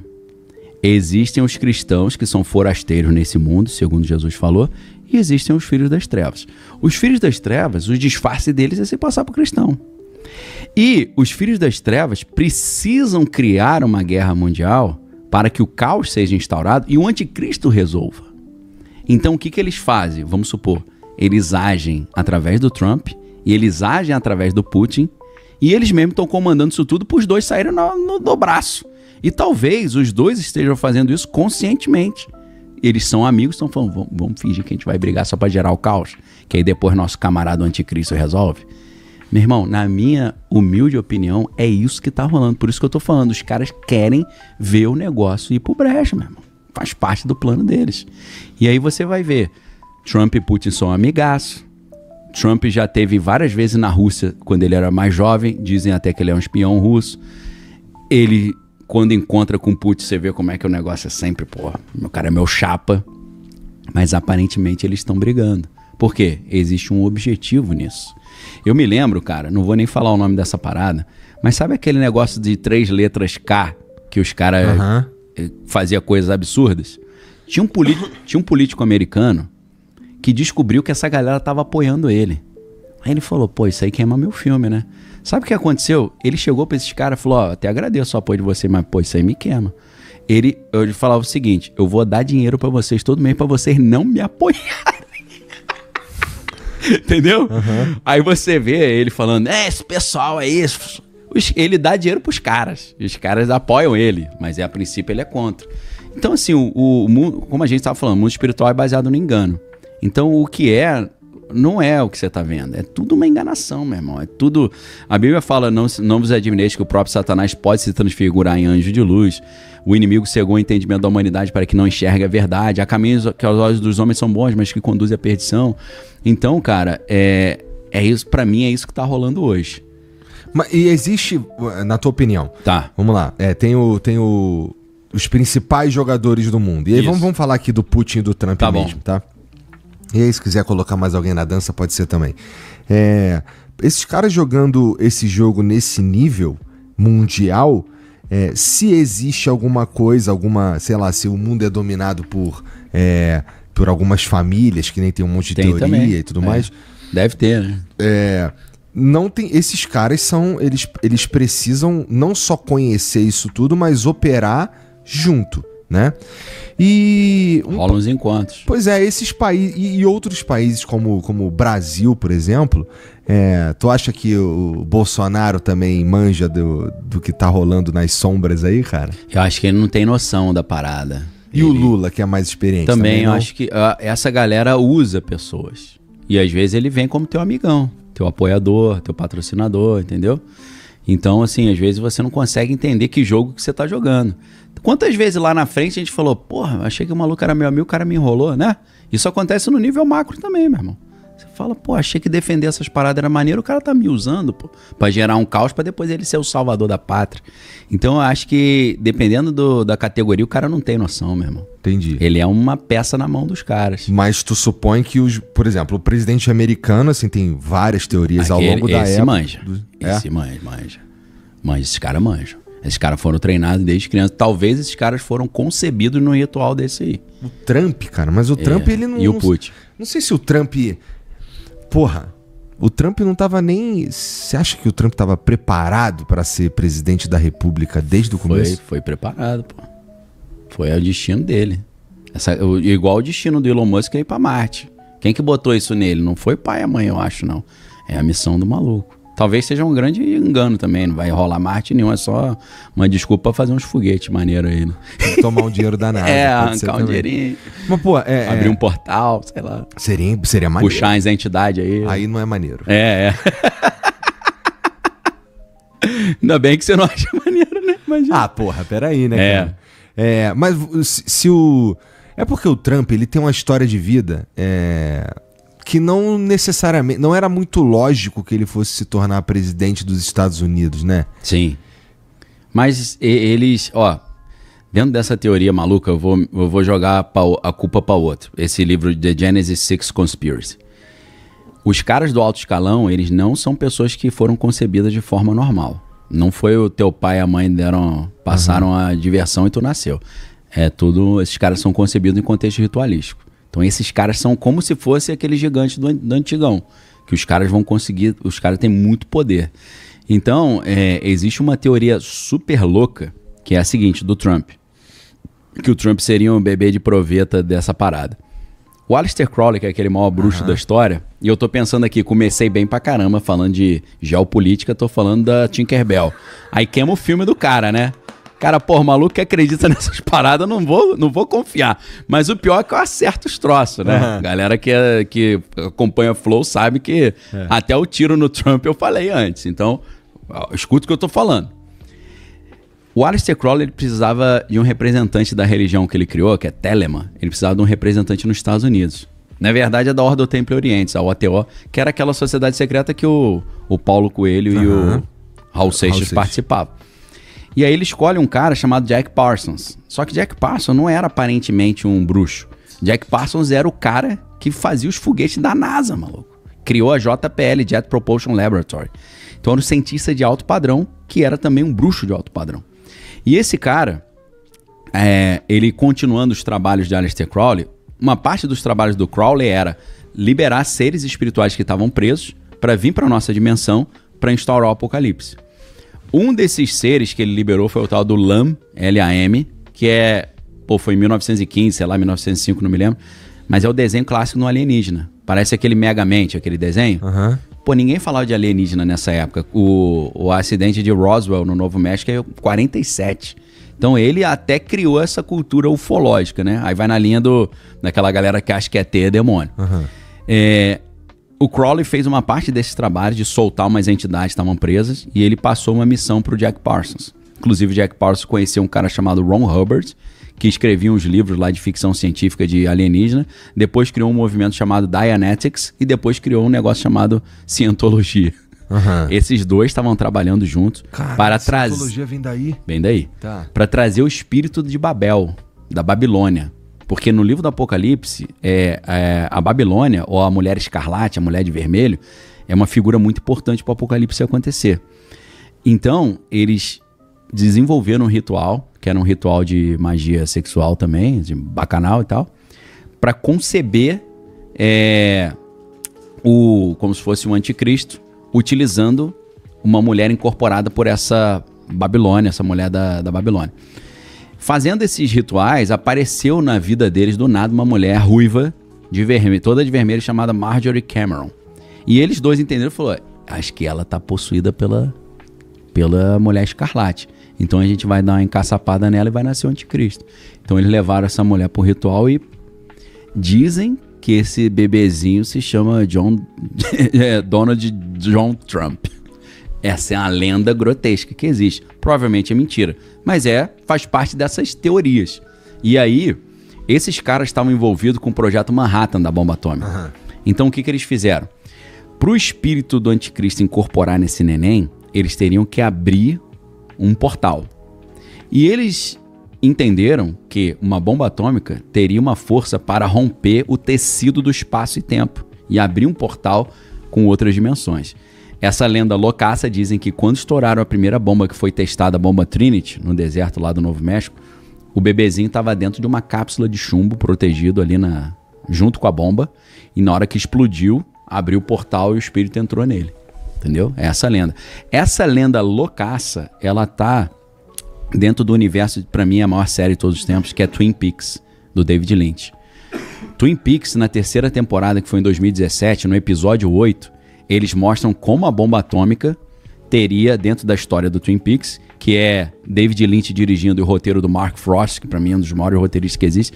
Existem os cristãos que são forasteiros nesse mundo, segundo Jesus falou, e existem os filhos das trevas. Os filhos das trevas, o disfarce deles é se passar por cristão. E os filhos das trevas precisam criar uma guerra mundial para que o caos seja instaurado e o anticristo resolva. Então o que eles fazem? Vamos supor, eles agem através do Trump e eles agem através do Putin e eles mesmos estão comandando isso tudo para os dois saírem no braço. E talvez os dois estejam fazendo isso conscientemente. Eles são amigos, estão falando, vamos fingir que a gente vai brigar só para gerar o caos, que aí depois nosso camarada anticristo resolve. Meu irmão, na minha humilde opinião, é isso que tá rolando. Por isso que eu tô falando, os caras querem ver o negócio ir pro brecha, meu irmão. Faz parte do plano deles. E aí você vai ver, Trump e Putin são amigaços. Trump já teve várias vezes na Rússia, quando ele era mais jovem, dizem até que ele é um espião russo. Ele, quando encontra com Putin, você vê como é que o negócio é sempre, pô, meu cara é meu chapa. Mas aparentemente eles estão brigando. Por quê? Existe um objetivo nisso. Eu me lembro, cara, não vou nem falar o nome dessa parada, mas sabe aquele negócio de 3 letras K que os caras faziam coisas absurdas? Tinha um político americano que descobriu que essa galera tava apoiando ele. Aí ele falou, pô, isso aí queima meu filme, né? Sabe o que aconteceu? Ele chegou pra esses caras e falou, ó, até agradeço o apoio de você, mas pô, isso aí me queima. Eu falava o seguinte, eu vou dar dinheiro pra vocês todo mês pra vocês não me apoiarem. Entendeu? Aí você vê ele falando, esse pessoal é isso. Ele dá dinheiro pros caras. E os caras apoiam ele, mas a princípio ele é contra. Então, assim, o mundo, como a gente estava falando, o mundo espiritual é baseado no engano. Então, o que não é o que você está vendo. É tudo uma enganação, meu irmão. É tudo... A Bíblia fala, não vos admireis que o próprio Satanás pode se transfigurar em anjo de luz. O inimigo cegou o entendimento da humanidade para que não enxergue a verdade. Há caminhos que aos olhos dos homens são bons, mas que conduzem à perdição. Então, cara, é isso, para mim, é isso que está rolando hoje. E existe, na tua opinião... Tá. Vamos lá. Tem os principais jogadores do mundo. E aí vamos falar aqui do Putin e do Trump mesmo, tá? E aí, se quiser colocar mais alguém na dança, pode ser também. Esses caras jogando esse jogo nesse nível mundial, se existe alguma coisa, sei lá, se o mundo é dominado por algumas famílias, que nem tem um monte de teoria também. E tudo mais. Deve ter, né? Não tem, esses caras eles precisam não só conhecer isso tudo, mas operar junto, né? E rolam uns encontros. Pois é, esses países e outros países como o Brasil, por exemplo, tu acha que o Bolsonaro também manja do que tá rolando nas sombras aí, cara? Eu acho que ele não tem noção da parada. E o Lula, que é mais experiente? Também eu acho que essa galera usa pessoas. E às vezes ele vem como teu amigão, teu apoiador, teu patrocinador, entendeu? Então, assim, às vezes você não consegue entender que jogo que você tá jogando. Quantas vezes lá na frente a gente falou, porra, achei que o maluco era meu amigo, o cara me enrolou, né? Isso acontece no nível macro também, meu irmão. Você fala, pô, achei que defender essas paradas era maneiro, o cara tá me usando, pô, pra gerar um caos, pra depois ele ser o salvador da pátria. Então eu acho que, dependendo da categoria, o cara não tem noção, meu irmão. Entendi. Ele é uma peça na mão dos caras. Mas tu supõe que, por exemplo, o presidente americano, assim, tem várias teorias ao longo da época. Manja. Esse manja. Manja, esses caras manjam. Esses caras foram treinados desde criança. Talvez esses caras foram concebidos no ritual desse aí. O Trump, cara, mas o Trump, ele não... E o Putin. Não sei se o Trump... Porra, o Trump não tava nem... Você acha que o Trump tava preparado para ser presidente da República desde o começo? Foi preparado, pô. Foi o destino dele. Igual o destino do Elon Musk é ir pra Marte. Quem que botou isso nele? Não foi pai e a mãe, eu acho, não. É a missão do maluco. Talvez seja um grande engano também, não vai rolar Marte nenhum, é só uma desculpa pra fazer uns foguetes maneiros aí. Né? Tomar um dinheiro da NASA. Arrancar um dinheirinho. Mas, pô, abrir um portal, sei lá. Seria maneiro. Puxar as entidades aí. Aí não é maneiro. Ainda bem que você não acha maneiro, né? Imagina. Porra, peraí, né, cara? Mas se o... É porque o Trump, ele tem uma história de vida... que não necessariamente... Não era muito lógico que ele fosse se tornar presidente dos Estados Unidos, né? Sim. Mas eles... dentro dessa teoria maluca, eu vou jogar a culpa para outro. Esse livro, The Genesis 6 Conspiracy. Os caras do alto escalão, eles não são pessoas que foram concebidas de forma normal. Não foi o teu pai e a mãe passaram a diversão e tu nasceu. Esses caras são concebidos em contexto ritualístico. Então esses caras são como se fosse aquele gigante do antigão, que os caras vão conseguir, os caras têm muito poder. Então existe uma teoria super louca, que é a seguinte, do Trump, que o Trump seria um bebê de proveta dessa parada. O Aleister Crowley, que é aquele maior bruxo da história, e eu tô pensando aqui, comecei bem pra caramba falando de geopolítica, tô falando da Tinkerbell. Aí queima o filme do cara, né? Cara, o maluco que acredita nessas paradas, não vou confiar. Mas o pior é que eu acerto os troços, né? Galera que acompanha Flow sabe que até o tiro no Trump eu falei antes. Então, escuta o que eu tô falando. O Aleister Crowley, ele precisava de um representante da religião que ele criou, que é Telemann. Ele precisava de um representante nos Estados Unidos. Na verdade, é da Ordem do Templo Oriente, a OTO, que era aquela sociedade secreta que o Paulo Coelho e o Raul Seixas participavam. E aí ele escolhe um cara chamado Jack Parsons. Só que Jack Parsons não era aparentemente um bruxo. Jack Parsons era o cara que fazia os foguetes da NASA, maluco. Criou a JPL, Jet Propulsion Laboratory. Então era um cientista de alto padrão, que era também um bruxo de alto padrão. E esse cara, ele continuando os trabalhos de Aleister Crowley, uma parte dos trabalhos do Crowley era liberar seres espirituais que estavam presos para vir para a nossa dimensão para instaurar o apocalipse. Um desses seres que ele liberou foi o tal do LAM, L-A-M, que foi em 1915, sei lá, 1905, não me lembro. Mas é o desenho clássico no alienígena. Parece aquele Megamente, aquele desenho. Pô, ninguém falava de alienígena nessa época. O acidente de Roswell, no Novo México, é 47. Então ele até criou essa cultura ufológica, né? Aí vai na linha daquela galera que acha que ET é demônio. O Crowley fez uma parte desse trabalho de soltar umas entidades que estavam presas e ele passou uma missão pro Jack Parsons. Inclusive o Jack Parsons conheceu um cara chamado Ron Hubbard, que escrevia uns livros lá de ficção científica de alienígena, depois criou um movimento chamado Dianetics e depois criou um negócio chamado Cientologia. Esses dois estavam trabalhando juntos para trazer... Cientologia vem daí? Vem daí. Tá. Para trazer o espírito de Babel, da Babilônia. Porque no livro do Apocalipse, a Babilônia, ou a Mulher Escarlate, a Mulher de Vermelho, é uma figura muito importante para o Apocalipse acontecer. Então, eles desenvolveram um ritual, que era um ritual de magia sexual também, de bacanal e tal, para conceber como se fosse um anticristo, utilizando uma mulher incorporada por essa Babilônia, essa mulher da Babilônia. Fazendo esses rituais, apareceu na vida deles do nada uma mulher ruiva, de vermelho, toda de vermelho, chamada Marjorie Cameron. E eles dois entenderam e falaram, acho que ela está possuída pela Mulher Escarlate. Então a gente vai dar uma encaçapada nela e vai nascer o anticristo. Então eles levaram essa mulher pro ritual e dizem que esse bebezinho se chama Donald John Trump. Essa é uma lenda grotesca que existe. Provavelmente é mentira, mas faz parte dessas teorias. E aí, esses caras estavam envolvidos com o projeto Manhattan da bomba atômica. Então o que eles fizeram? Para o espírito do anticristo incorporar nesse neném, eles teriam que abrir um portal. E eles entenderam que uma bomba atômica teria uma força para romper o tecido do espaço e tempo e abrir um portal com outras dimensões. Essa lenda loucaça dizem que quando estouraram a primeira bomba que foi testada, a bomba Trinity, no deserto lá do Novo México, o bebezinho estava dentro de uma cápsula de chumbo protegido ali junto com a bomba, e na hora que explodiu, abriu o portal e o espírito entrou nele. Entendeu? É essa lenda. Essa lenda loucaça, ela tá dentro do universo, pra mim, a maior série de todos os tempos, que é Twin Peaks, do David Lynch. Twin Peaks, na terceira temporada, que foi em 2017, no episódio 8, eles mostram como a bomba atômica teria, dentro da história do Twin Peaks, que é David Lynch dirigindo o roteiro do Mark Frost, que pra mim é um dos maiores roteiristas que existe.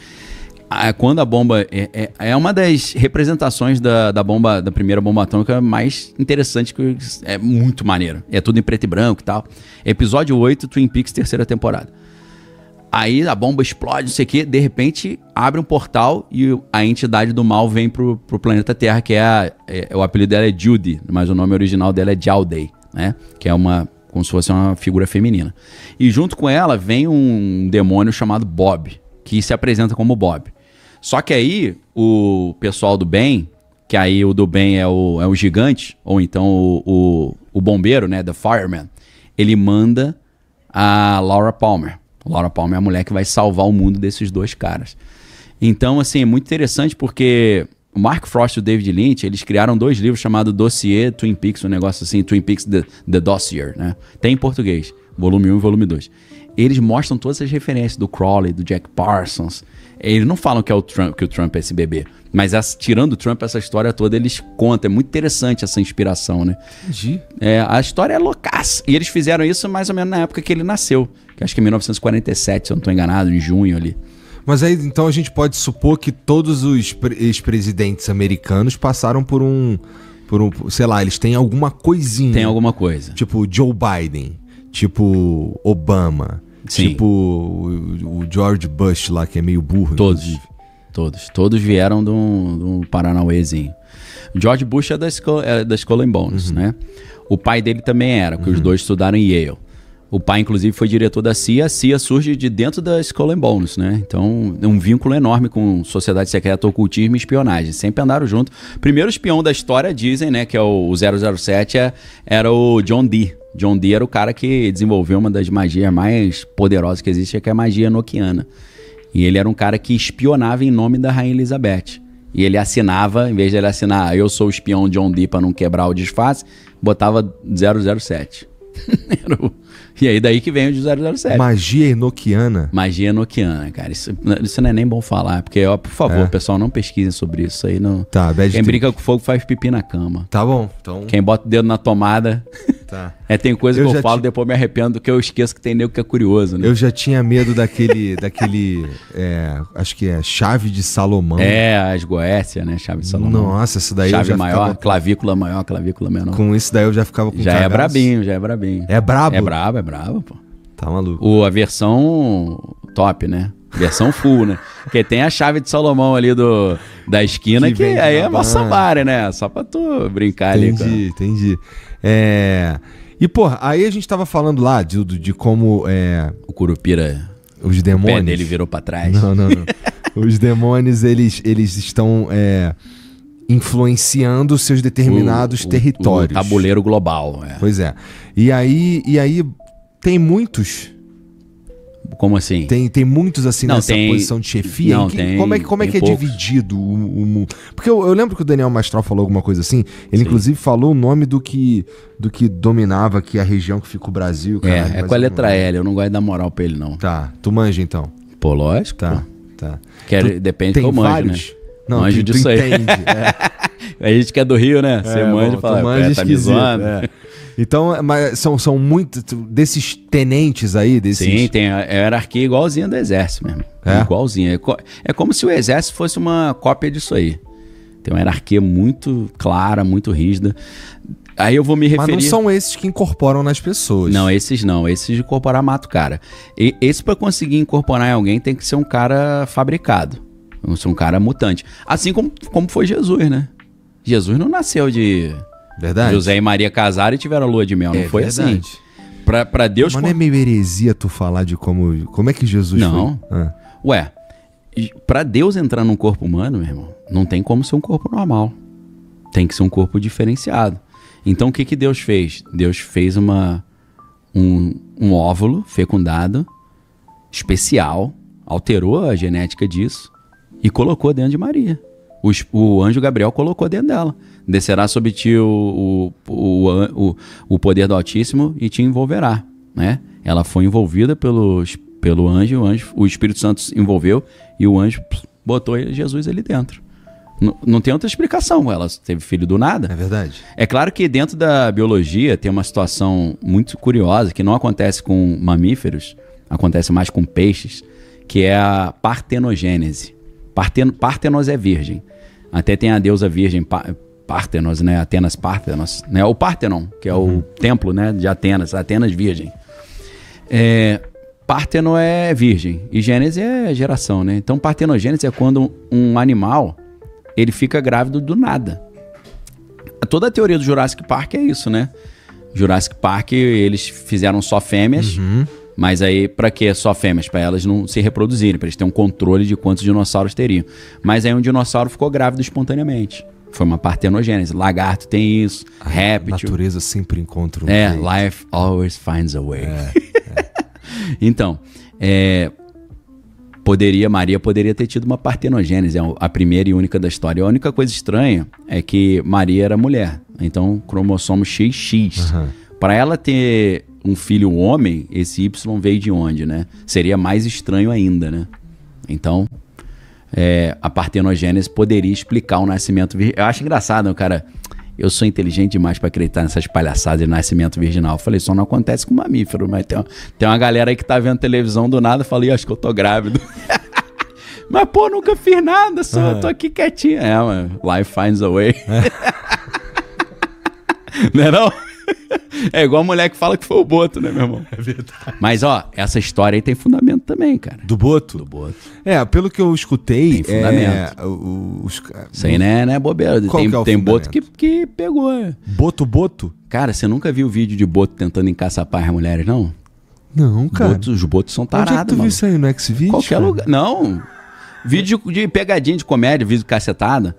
Quando a bomba... É uma das representações da primeira bomba atômica mais interessante, que é muito maneiro. É tudo em preto e branco e tal. Episódio 8, Twin Peaks, terceira temporada. Aí a bomba explode, não sei o quê, de repente abre um portal e a entidade do mal vem pro planeta Terra, que o apelido dela é Judy, mas o nome original dela é Jaldei, né? Que é como se fosse uma figura feminina. E junto com ela vem um demônio chamado Bob, que se apresenta como Bob. Só que aí o pessoal do bem, que aí o do bem é o gigante, ou então o bombeiro, né, the fireman, ele manda a Laura Palmer. Laura Palmer é a mulher que vai salvar o mundo desses dois caras. Então, assim, é muito interessante porque o Mark Frost e o David Lynch, eles criaram 2 livros chamados Dossier Twin Peaks, um negócio assim, Twin Peaks The Dossier, né? Tem em português, volume 1 e volume 2. Eles mostram todas as referências do Crowley, do Jack Parsons. Eles não falam que o Trump é esse bebê, mas tirando o Trump, essa história toda, eles contam. É muito interessante essa inspiração, né? Entendi. A história é loucaça. E eles fizeram isso mais ou menos na época que ele nasceu, que acho que é 1947, se eu não estou enganado, em junho ali. Mas aí, então, a gente pode supor que todos os ex-presidentes americanos passaram por um, sei lá, eles têm alguma coisinha. Tem alguma coisa. Tipo Joe Biden, tipo Obama, sim, tipo o George Bush lá, que é meio burro. Todos vieram de um Paranauêzinho. George Bush é da Skull and Bones, né? O pai dele também era, porque os dois estudaram em Yale. O pai, inclusive, foi diretor da CIA. A CIA surge de dentro da Skull and Bones, né? Então, é um vínculo enorme com sociedade secreta, ocultismo e espionagem. Sempre andaram junto. Primeiro espião da história, dizem, né? Que é o 007, era o John Dee. John Dee era o cara que desenvolveu uma das magias mais poderosas que existe, que é a magia enoquiana. E ele era um cara que espionava em nome da Rainha Elizabeth. E ele assinava, em vez de ele assinar, eu sou o espião John Dee para não quebrar o disfarce, botava 007. E aí daí que vem o de 007. Magia enoquiana. Magia enoquiana, cara. Isso não é nem bom falar, porque, ó, por favor, pessoal, não pesquisem sobre isso aí. Não. Tá, quem brinca com fogo faz pipi na cama. Tá bom, então... Quem bota o dedo na tomada... Tá. Tem coisa que eu falo, depois me arrependo, que eu esqueço que tem nego que é curioso, né? Eu já tinha medo daquele acho que é chave de Salomão. As Goécia, né? Chave de Salomão. Nossa, isso daí chave eu já maior, ficava... clavícula maior, clavícula menor. Com isso daí eu já ficava com já cagaço. É brabinho. É brabo? É brabo, pô. Tá maluco. A versão top, né? Versão full, né? Porque tem a chave de Salomão ali da esquina, que aí é maçambara, né? Só pra tu brincar ali. Entendi. E, porra, aí a gente tava falando lá de como... O Curupira... Os demônios... O pé dele virou pra trás. Não. Os demônios, eles estão influenciando seus determinados territórios. O tabuleiro global. Pois é. E aí tem muitos... Como assim? Tem muitos assim nessa posição de chefia? Não, tem. Como é que é dividido o mundo? Porque eu lembro que o Daniel Mastral falou alguma coisa assim. Ele, inclusive, falou o nome do que dominava aqui a região que fica o Brasil. Caralho, com a letra L. Eu não gosto de dar moral pra ele, não. Tá. Tu manja, então? Pô, lógico. Tá. Depende do que eu manjo, vários? Né? Não, manjo disso aí. A gente que é do Rio, né? Você manja e fala, tá me zoando. Então, mas são muitos desses tenentes aí, Sim, tem a hierarquia igualzinha do exército mesmo. Igualzinha. É como se o exército fosse uma cópia disso aí. Tem uma hierarquia muito clara, muito rígida. Aí eu vou me referir... Mas não são esses que incorporam nas pessoas. Não, esses não. Esses de incorporar mata o cara. Esse pra conseguir incorporar em alguém tem que ser um cara fabricado. Tem que ser um cara mutante. Assim como foi Jesus, né? Jesus não nasceu de... Verdade. José e Maria casaram e tiveram a lua de mel. Não foi verdade. Assim. Pra Deus... Mas não é meio heresia tu falar de como é que Jesus não. foi? Não. Ué, pra Deus entrar num corpo humano, meu irmão, não tem como ser um corpo normal. Tem que ser um corpo diferenciado. Então o que Deus fez? Deus fez um óvulo fecundado, especial, alterou a genética disso e colocou dentro de Maria. O anjo Gabriel colocou dentro dela. Descerá sobre ti o poder do Altíssimo e te envolverá, né? Ela foi envolvida pelo anjo, o Espírito Santo se envolveu e o anjo botou Jesus ali dentro. Não tem outra explicação, ela teve filho do nada. É verdade. É claro que dentro da biologia tem uma situação muito curiosa que não acontece com mamíferos, acontece mais com peixes, que é a partenogênese. Partenos é virgem. Até tem a deusa virgem Partenos, né? Atenas Partenos, né? O Partenon, que é o templo, né, de Atenas virgem. Parteno é virgem e Gênese é geração, né? Então partenogênese é quando um animal ele fica grávido do nada. Toda a teoria do Jurassic Park é isso, né? Jurassic Park, eles fizeram só fêmeas, mas aí pra que só fêmeas? Pra elas não se reproduzirem, pra eles terem um controle de quantos dinossauros teriam. Mas aí um dinossauro ficou grávido espontaneamente. Foi uma partenogênese. Lagarto tem isso, réptil. A natureza sempre encontra um jeito. Life always finds a way. Então, Maria poderia ter tido uma partenogênese, a primeira e única da história. A única coisa estranha é que Maria era mulher, então cromossomo XX. Para ela ter um filho homem, esse Y veio de onde, né? Seria mais estranho ainda, né? Então, a partenogênese poderia explicar o nascimento virginal. Eu acho engraçado, cara. Eu sou inteligente demais para acreditar nessas palhaçadas de nascimento virginal. Eu falei, isso não acontece com mamífero, mas tem uma galera aí que tá vendo televisão do nada e fala, acho que eu tô grávido. Mas, pô, nunca fiz nada, só tô aqui quietinho. Mano, life finds a way. Não é não? É igual a mulher que fala que foi o Boto, né, meu irmão? É verdade. Mas, ó, essa história aí tem fundamento também, cara. Do Boto? Do Boto. Pelo que eu escutei... Tem fundamento. Isso aí não é bobeira. Tem Boto que pegou. Boto? Cara, você nunca viu vídeo de Boto tentando encaçapar as mulheres, não? Não, cara. Os Botos são tarados, mano. Onde é que tu viu isso aí no Xvideos? Qualquer lugar. Não. Vídeo de pegadinha de comédia, vídeo de cacetada.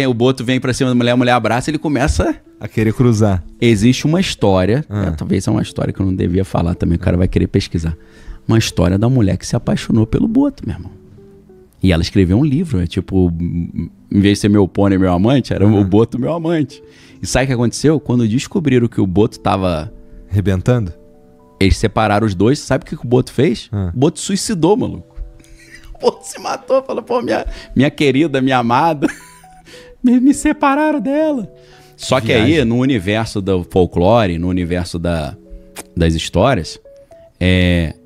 O Boto vem pra cima da mulher, a mulher abraça, ele começa... a querer cruzar. Existe uma história, talvez é uma história que eu não devia falar também, o cara vai querer pesquisar. Uma história da mulher que se apaixonou pelo Boto, meu irmão. E ela escreveu um livro, em vez de ser meu pônei, meu amante, era o Boto, meu amante. E sabe o que aconteceu? Quando descobriram que o Boto tava Arrebentando? Eles separaram os dois. Sabe o que o Boto fez? O Boto suicidou, maluco. O Boto se matou. Falou, pô, minha querida, minha amada, me separaram dela. Só que aí, no universo do folclore, no universo das histórias,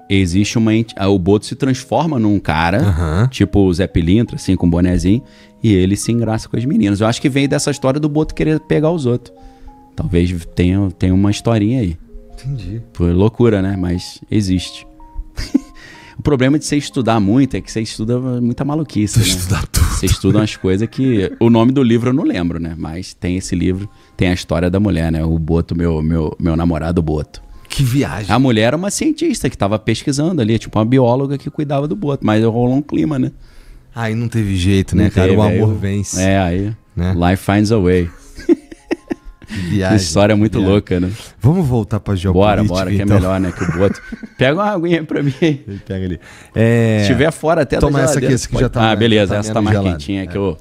existe o Boto se transforma num cara, tipo o Zé Pilintra, assim, com um bonezinho, e ele se engraça com as meninas. Eu acho que vem dessa história do Boto querer pegar os outros. Talvez tenha uma historinha aí. Entendi. Foi loucura, né? Mas existe. O problema de você estudar muito é que você estuda muita maluquice, né? Estudar tudo. Você estuda umas coisas que... O nome do livro eu não lembro, né? Mas tem esse livro, tem a história da mulher, né? O Boto, meu namorado Boto. Que viagem. A mulher era uma cientista que tava pesquisando ali, tipo uma bióloga que cuidava do Boto. Mas rolou um clima, né? Aí não teve jeito, né, Não cara? teve, O amor vence. Aí... Né? Life finds a way. Viagem, história muito louca, né? Vamos voltar pra geopolítica. Bora, que então. é melhor, né? Que o Boto. Pega uma aguinha pra mim. Ele pega ali. Se estiver fora até toma da essa geladeira, aqui, essa que já tá. Beleza, tá essa tá menos mais gelada. quentinha, que eu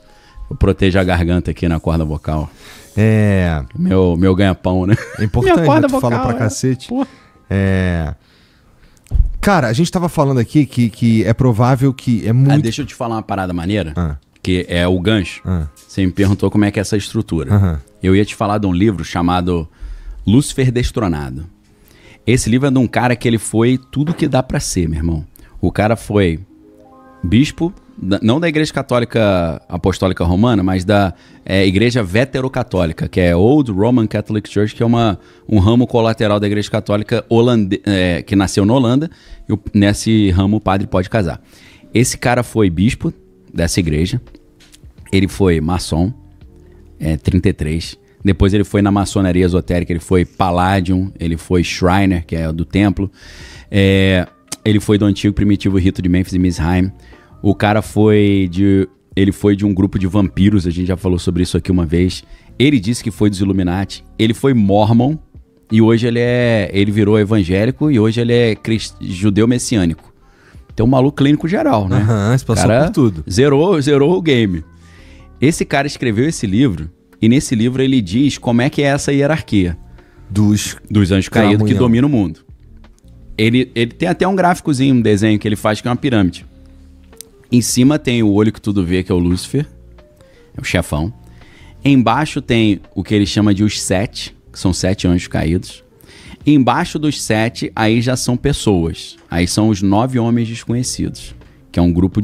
protejo a garganta aqui na corda vocal. É Meu ganha-pão, né? importante, Minha corda né? Tu fala vocal, pra cacete. Pô. Cara, a gente tava falando aqui que é provável que é muito... Deixa eu te falar uma parada maneira, que é o gancho. Você me perguntou como é que é essa estrutura. Eu ia te falar de um livro chamado Lúcifer Destronado. Esse livro é de um cara que ele foi tudo que dá pra ser, meu irmão. O cara foi bispo, não da Igreja Católica Apostólica Romana, mas da Igreja Veterocatólica, que é Old Roman Catholic Church, que é um ramo colateral da Igreja Católica que nasceu na Holanda, e nesse ramo o padre pode casar. Esse cara foi bispo dessa igreja, ele foi maçom, 33, depois ele foi na maçonaria esotérica, ele foi Palladium, ele foi Shriner, que é do templo, ele foi do antigo primitivo rito de Mênfis e Misraim. O cara foi de um grupo de vampiros, a gente já falou sobre isso aqui uma vez. Ele disse que foi dos Illuminati. Ele foi mormon e hoje ele virou evangélico e hoje ele é judeu messiânico. Então, um maluco clínico geral, né? Se passou por tudo. Zerou o game. Esse cara escreveu esse livro e nesse livro ele diz como é que é essa hierarquia dos anjos caídos que dominam o mundo. Ele tem até um gráficozinho, um desenho que ele faz que é uma pirâmide. Em cima tem o olho que tudo vê, que é o Lúcifer, é o chefão. Embaixo tem o que ele chama de os 7, que são 7 anjos caídos. Embaixo dos 7, aí já são pessoas. Aí são os 9 homens desconhecidos, que é um grupo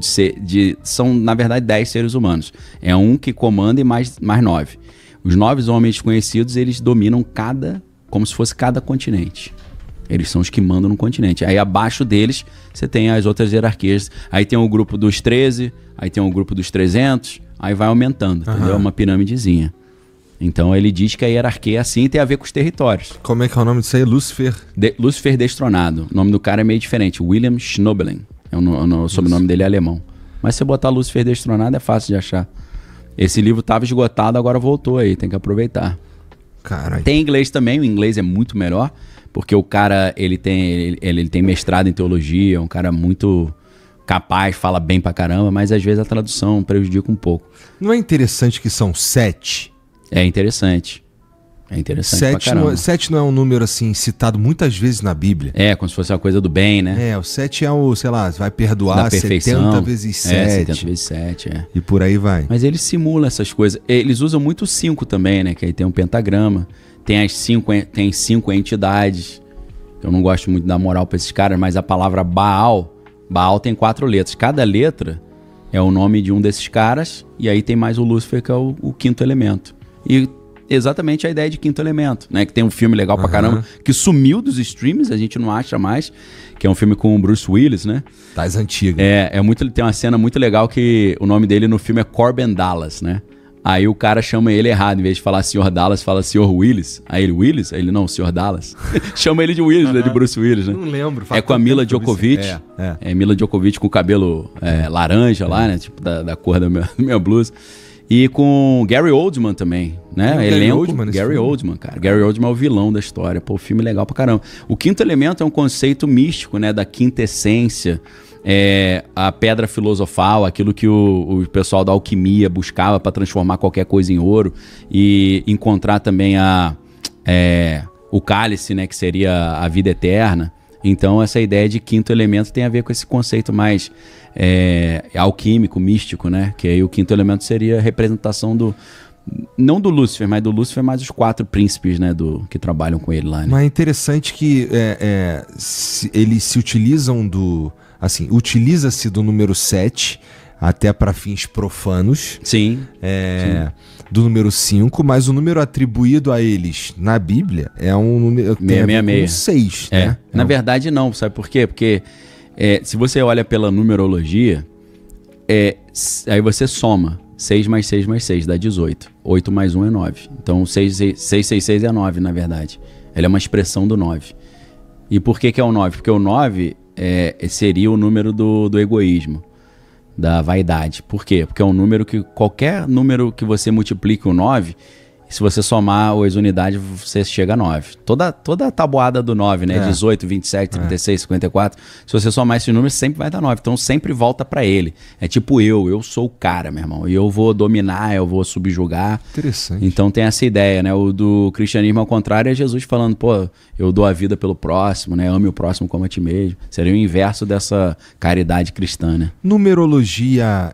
são, na verdade, 10 seres humanos. É um que comanda e mais 9. Os 9 homens desconhecidos, eles dominam como se fosse cada continente. Eles são os que mandam no continente. Aí abaixo deles, você tem as outras hierarquias. Aí tem o grupo dos 13, aí tem o grupo dos 300, aí vai aumentando, entendeu? Uma pirâmidezinha. Então ele diz que a hierarquia é assim e tem a ver com os territórios. Como é que é o nome disso aí? Lúcifer? Lúcifer Destronado. O nome do cara é meio diferente. William Schnobelin. O sobrenome dele é alemão. Mas se você botar Lúcifer Destronado é fácil de achar. Esse livro estava esgotado, agora voltou aí. Tem que aproveitar. Caralho. Tem inglês também. O inglês é muito melhor. Porque o cara, ele tem mestrado em teologia, é um cara muito capaz, fala bem pra caramba, mas às vezes a tradução prejudica um pouco. Não é interessante que são 7? É interessante. É interessante pra caramba. 7 não é um número, assim, citado muitas vezes na Bíblia. Como se fosse uma coisa do bem, né? O 7 é o, sei lá, vai perdoar da perfeição. 70 vezes 7. 70 vezes 7, E por aí vai. Mas ele simula essas coisas. Eles usam muito o 5 também, né? Que aí tem um pentagrama. Tem 5 entidades. Eu não gosto muito da moral pra esses caras, mas a palavra Baal tem 4 letras. Cada letra é o nome de um desses caras, e aí tem mais o Lúcifer, que é o quinto elemento. E exatamente a ideia de quinto elemento, né? Que tem um filme legal pra caramba, que sumiu dos streams, a gente não acha mais, que é um filme com o Bruce Willis, né? Das antigas. Tem uma cena muito legal que o nome dele no filme é Corbin Dallas, né? Aí o cara chama ele errado, em vez de falar Sr. Dallas, fala Sr. Willis. Aí ele, Willis? Aí ele, não, Sr. Dallas. Chama ele de Willis, né? De Bruce Willis, né? Não lembro. É com a Mila Djokovic. Mila Djokovic com o cabelo laranja lá, né? Tipo da cor da minha blusa. E com Gary Oldman também, né? Gary Oldman, cara. Gary Oldman é o vilão da história. Pô, filme legal pra caramba. O quinto elemento é um conceito místico, né? Da quinta essência. A pedra filosofal, aquilo que o pessoal da alquimia buscava para transformar qualquer coisa em ouro, e encontrar também o cálice, né, que seria a vida eterna. Então essa ideia de quinto elemento tem a ver com esse conceito mais alquímico, místico, né? Que aí o quinto elemento seria a representação não do Lúcifer, mas do Lúcifer mais os 4 príncipes, né, que trabalham com ele lá, né? Mas é interessante que eles se utilizam utiliza-se do número 7 até para fins profanos. Sim. Do número 5, mas o número atribuído a eles na Bíblia é um número tem a ver com 6, né? Na verdade não, sabe por quê? Porque se você olha pela numerologia, aí você soma 6 mais 6 mais 6 dá 18. 8 mais 1 é 9. Então 666 é 9, na verdade. Ela é uma expressão do 9. E por que é o 9? Porque o 9 seria o número do egoísmo, da vaidade. Por quê? Porque é um número que qualquer número que você multiplique o 9, se você somar as unidades, você chega a 9. Toda a tabuada do 9, né? 18, 27, 36, 54. Se você somar esses números, sempre vai dar 9. Então sempre volta pra ele. É tipo eu sou o cara, meu irmão. E eu vou dominar, eu vou subjugar. Interessante. Então tem essa ideia, né? O do cristianismo, ao contrário, é Jesus falando, pô, eu dou a vida pelo próximo, né? Ame o próximo como a ti mesmo. Seria o inverso dessa caridade cristã, né? Numerologia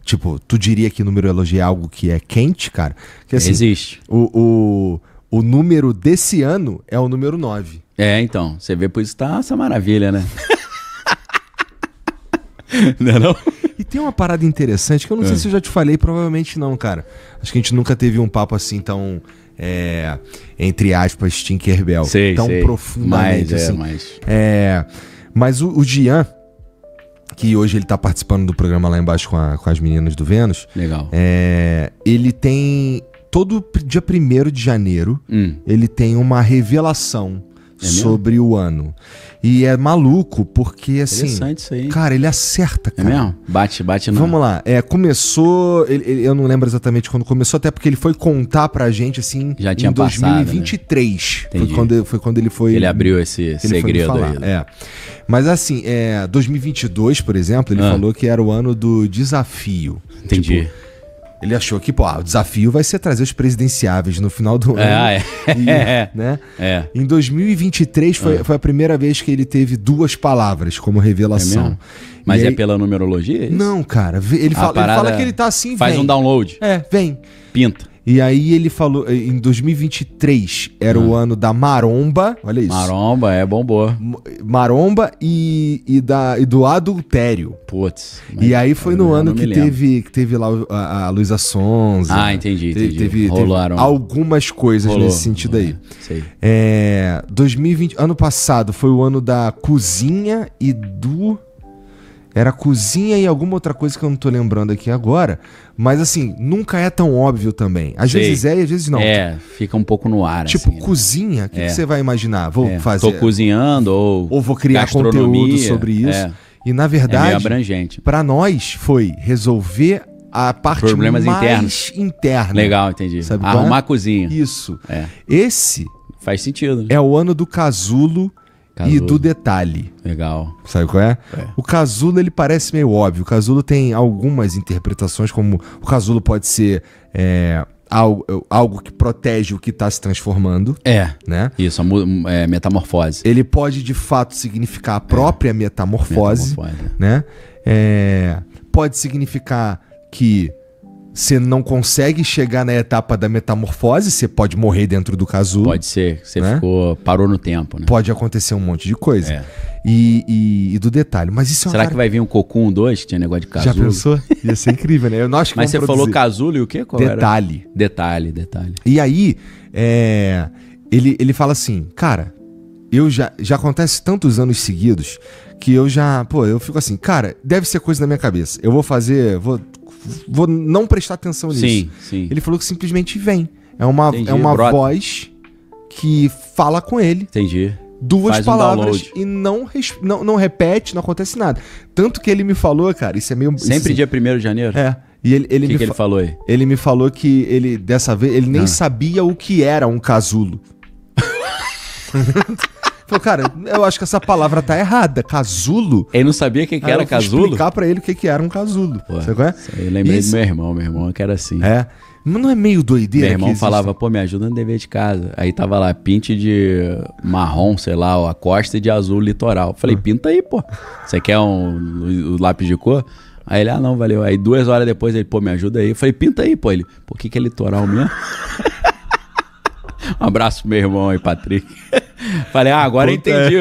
tipo, tu diria que numerologia é algo que é quente, cara? Que, assim, existe. O número desse ano é o número 9. Então. Você vê, por isso tá essa maravilha, né? Não é não? E tem uma parada interessante que eu não sei se eu já te falei, provavelmente não, cara. Acho que a gente nunca teve um papo assim tão, entre aspas, Tinkerbell. Tão profundamente. Mas o Gian, que hoje ele tá participando do programa lá embaixo com as meninas do Vênus. Legal. Ele tem, todo dia 1º de janeiro, ele tem uma revelação sobre o ano. E é maluco, porque assim... Interessante isso aí. Cara, ele acerta, cara. É mesmo? Bate não. Vamos lá. Começou... eu não lembro exatamente quando começou, até porque ele foi contar pra gente, assim, já tinha em 2023. Passado, né? Foi quando ele foi... Ele abriu esse segredo aí. Mas assim, 2022, por exemplo, ele falou que era o ano do desafio. Entendi. Tipo, ele achou que, o desafio vai ser trazer os presidenciáveis no final do ano. Né? Em 2023 foi a primeira vez que ele teve 2 palavras como revelação. Mas aí, pela numerologia? Isso? Não, cara. Ele fala que ele tá assim, faz um download. Vem. Pinta. E aí ele falou, em 2023 era o ano da maromba, olha isso. Maromba, bombou. Maromba e do adultério. Putz. E aí foi no ano que teve lá a Luísa Sonza. Entendi. Teve algumas coisas nesse sentido aí. Sei. 2020, ano passado foi o ano da cozinha e do... Era cozinha e alguma outra coisa que eu não tô lembrando aqui agora. Mas assim, nunca é tão óbvio também. Às vezes e às vezes não. Fica um pouco no ar. Tipo, assim, cozinha, o que você vai imaginar? Vou fazer... Tô cozinhando ou vou criar conteúdo sobre isso. E na verdade, meio abrangente. Pra nós foi resolver a parte problemas mais interna. Legal, entendi. Sabe arrumar a cozinha. Isso. Esse... Faz sentido. É o ano do casulo e do detalhe. Legal. Sabe qual é? O casulo, ele parece meio óbvio. O casulo tem algumas interpretações, como o casulo pode ser algo que protege o que está se transformando. Né? Isso, metamorfose. Ele pode, de fato, significar a própria metamorfose. Né? Pode significar que você não consegue chegar na etapa da metamorfose, você pode morrer dentro do casulo. Pode ser, você parou no tempo, né? Pode acontecer um monte de coisa. E do detalhe. Mas isso Será que vai vir um Cocum 2, que tinha negócio de casulo? Já pensou? Ia ser incrível, né? Mas você falou casulo e o quê? Qual detalhe. Era? Detalhe. E aí, ele fala assim, cara, já acontece tantos anos seguidos que eu fico assim, cara, deve ser coisa na minha cabeça. Eu vou não prestar atenção nisso. Sim. Ele falou que simplesmente vem. É uma voz que fala com ele. Entendi. 2 palavras e não repete, não acontece nada. Tanto que ele me falou, cara, isso é meio... Sempre dia 1º de janeiro? E ele que ele falou aí? Ele me falou que ele, dessa vez, ele nem sabia o que era um casulo. Falou, cara, eu acho que essa palavra tá errada. Casulo? Ele não sabia o que era casulo? Eu explicar pra ele o que era um casulo. Sabe qual é? Eu lembrei do meu irmão que era assim. Mas não é meio doideira? Meu irmão que existe? falava, pô, me ajuda no dever de casa. Aí tava lá, pinte de marrom, sei lá, a costa e de azul litoral. Falei, pinta aí, pô. Você quer um lápis de cor? Aí ele, não, valeu. Aí 2 horas depois ele, pô, me ajuda aí. Eu falei, pinta aí, pô. Ele, pô, o que é litoral mesmo? Um abraço pro meu irmão aí, Patrick. Falei, agora eu entendi.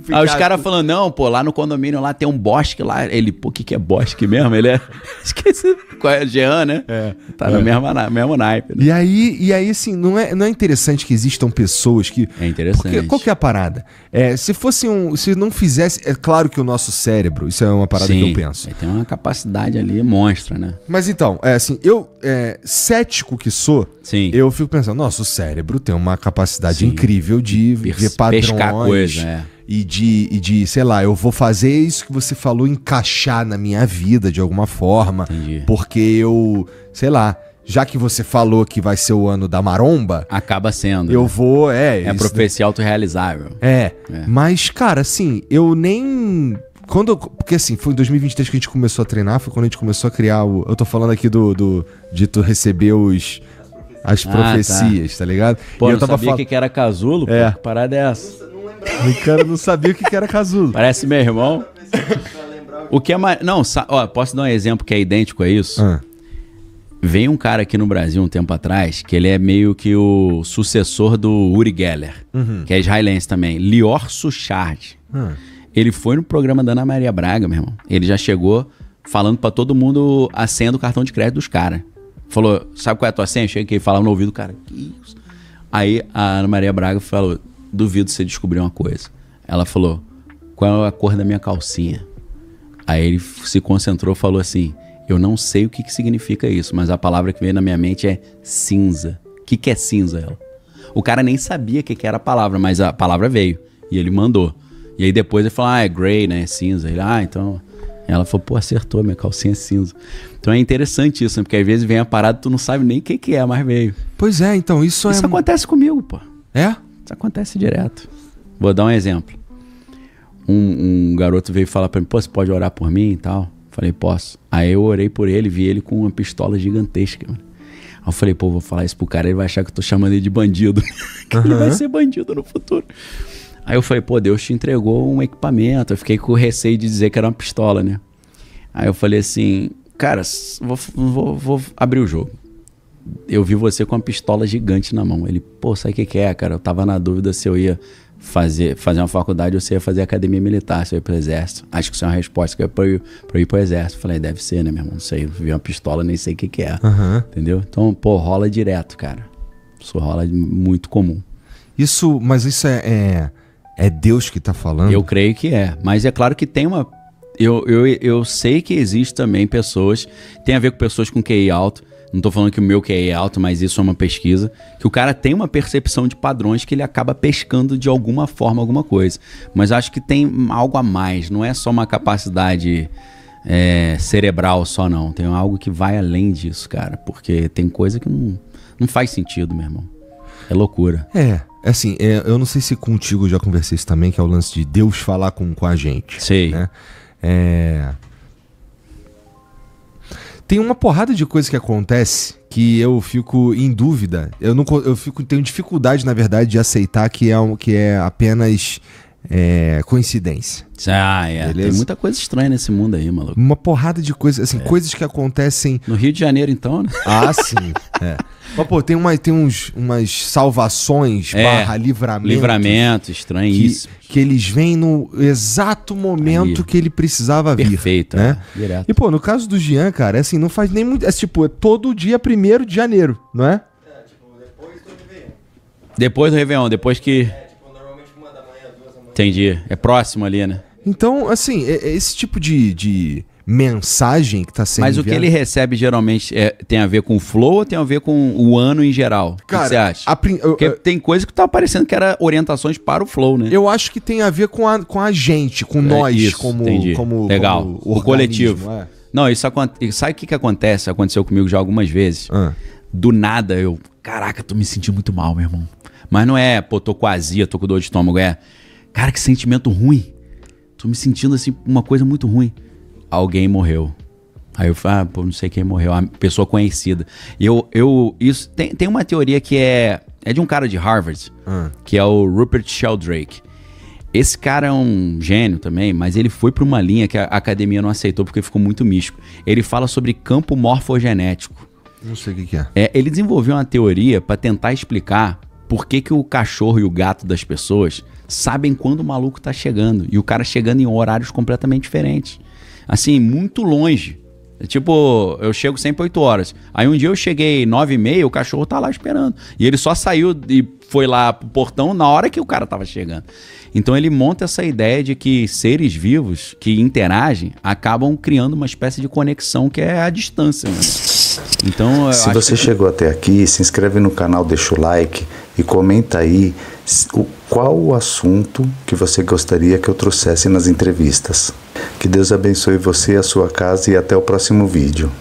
Aí os caras falando, não, pô, lá no condomínio lá tem um bosque lá. Ele, pô, o que é bosque mesmo? Ele é... Esqueci qual é, Jean, né? Tá no mesmo naipe. Né? E aí, assim, não é interessante que existam pessoas que... É interessante. Porque, qual que é a parada? Se não fizesse... É claro que o nosso cérebro, isso é uma parada que eu penso. Tem uma capacidade ali monstra, né? Mas então, assim, eu, cético que sou, Sim. Eu fico pensando, nossa, o cérebro tem uma capacidade incrível de ver padrões. Pescar coisa, E de, sei lá, eu vou fazer isso que você falou encaixar na minha vida de alguma forma. Entendi. Porque eu, sei lá, já que você falou que vai ser o ano da maromba... Acaba sendo. Eu vou, É profecia autorrealizável. Mas, cara, assim, eu nem... Porque assim, foi em 2023 que a gente começou a treinar, foi quando a gente começou a criar o... Eu tô falando aqui de tu receber as profecias, tá ligado? Pô, e eu sabia o que era casulo, pô, que parada é essa? O cara não sabia o que era casulo. Parece meu irmão. O que é mais... Não, posso dar um exemplo que é idêntico a isso? Veio um cara aqui no Brasil um tempo atrás, que ele é meio que o sucessor do Uri Geller, que é israelense também, Lior Suchard. Ele foi no programa da Ana Maria Braga, meu irmão. Ele já chegou falando pra todo mundo a senha do cartão de crédito dos caras. Falou, sabe qual é a tua senha? Chega aqui e falava no ouvido do cara. Que isso? Aí a Ana Maria Braga falou, duvido você descobrir uma coisa. Ela falou, qual é a cor da minha calcinha? Aí ele se concentrou e falou assim, eu não sei o que significa isso, mas a palavra que veio na minha mente é cinza. O que é cinza, ela? O cara nem sabia o que era a palavra, mas a palavra veio. E ele mandou. E aí depois ele falou, é grey, né? É cinza. Ele, então... Ela falou, pô, acertou, minha calcinha é cinza. Então é interessante isso, né? Porque às vezes vem a parada e tu não sabe nem o que é, mas veio. Pois é, então isso acontece comigo, pô. É? Isso acontece direto. Vou dar um exemplo. Um garoto veio falar pra mim, pô, você pode orar por mim e tal? Falei, posso. Aí eu orei por ele, vi ele com uma pistola gigantesca, mano. Aí eu falei, pô, vou falar isso pro cara, ele vai achar que eu tô chamando ele de bandido. Que ele vai ser bandido no futuro. Aí eu falei, pô, Deus te entregou um equipamento. Eu fiquei com receio de dizer que era uma pistola, né? Aí eu falei assim, cara, vou abrir o jogo. Eu vi você com uma pistola gigante na mão. Ele, pô, sabe o que é, cara? Eu tava na dúvida se eu ia fazer uma faculdade ou se eu ia fazer academia militar, se eu ia pro exército. Acho que isso é uma resposta que é pra eu ir pro exército. Eu falei, deve ser, né, meu irmão? Não sei, eu vi uma pistola, nem sei o que é. Entendeu? Então, pô, rola direto, cara. Isso rola muito comum. Mas isso é Deus que tá falando? Eu creio que é. Mas é claro que tem uma... Eu sei que existe também pessoas... Tem a ver com pessoas com QI alto. Não tô falando que o meu QI é alto, mas isso é uma pesquisa. Que o cara tem uma percepção de padrões que ele acaba pescando de alguma forma, alguma coisa. Mas acho que tem algo a mais. Não é só uma capacidade cerebral só, não. Tem algo que vai além disso, cara. Porque tem coisa que não faz sentido, meu irmão. É loucura. Assim, eu não sei se contigo eu já conversei isso também, que é o lance de Deus falar com a gente. Sei. Né? Tem uma porrada de coisa que acontece que eu fico em dúvida. Tenho dificuldade, na verdade, de aceitar que é apenas coincidência. Tem muita coisa estranha nesse mundo aí, maluco. Uma porrada de coisas, assim, coisas que acontecem... No Rio de Janeiro, então, né? Sim. Mas, pô, tem umas salvações / livramentos. Livramento, estranhíssimo. Que eles vêm no exato momento que ele precisava vir. Perfeito, né? Direto. E, pô, no caso do Jean, cara, assim, não faz nem muito... É todo dia 1º de janeiro, não é? Depois do Réveillon. Depois do Réveillon, depois que... Normalmente 1 da manhã, 2 da manhã. Entendi. É próximo ali, né? Então, assim, esse tipo de mensagem que tá sendo Mas enviada... o que ele recebe geralmente tem a ver com o flow ou tem a ver com o ano em geral? Cara, o que você acha? Porque tem coisa que tá parecendo que era orientações para o flow, né? Eu acho que tem a ver com a gente, com nós, isso, como legal. Como o coletivo. É. Não, isso sabe o que acontece? Aconteceu comigo já algumas vezes. Do nada caraca, tô me sentindo muito mal, meu irmão. Mas não é, pô, tô com azia, tô com dor de estômago, cara, que sentimento ruim. Tô me sentindo assim, uma coisa muito ruim. Alguém morreu. Aí eu falei, pô, não sei quem morreu, uma pessoa conhecida. E isso tem uma teoria que é de um cara de Harvard, que é o Rupert Sheldrake. Esse cara é um gênio também, mas ele foi para uma linha que a academia não aceitou porque ficou muito místico. Ele fala sobre campo morfogenético. Não sei o que é. Ele desenvolveu uma teoria para tentar explicar por que o cachorro e o gato das pessoas sabem quando o maluco tá chegando. E o cara chegando em horários completamente diferentes. Assim, muito longe. Tipo, eu chego sempre 8 horas. Aí um dia eu cheguei 9h30, o cachorro tá lá esperando. E ele só saiu e foi lá pro portão na hora que o cara tava chegando. Então ele monta essa ideia de que seres vivos que interagem acabam criando uma espécie de conexão que é a distância, né? Então, se você chegou até aqui, se inscreve no canal, deixa o like e comenta aí qual o assunto que você gostaria que eu trouxesse nas entrevistas. Que Deus abençoe você, a sua casa e até o próximo vídeo.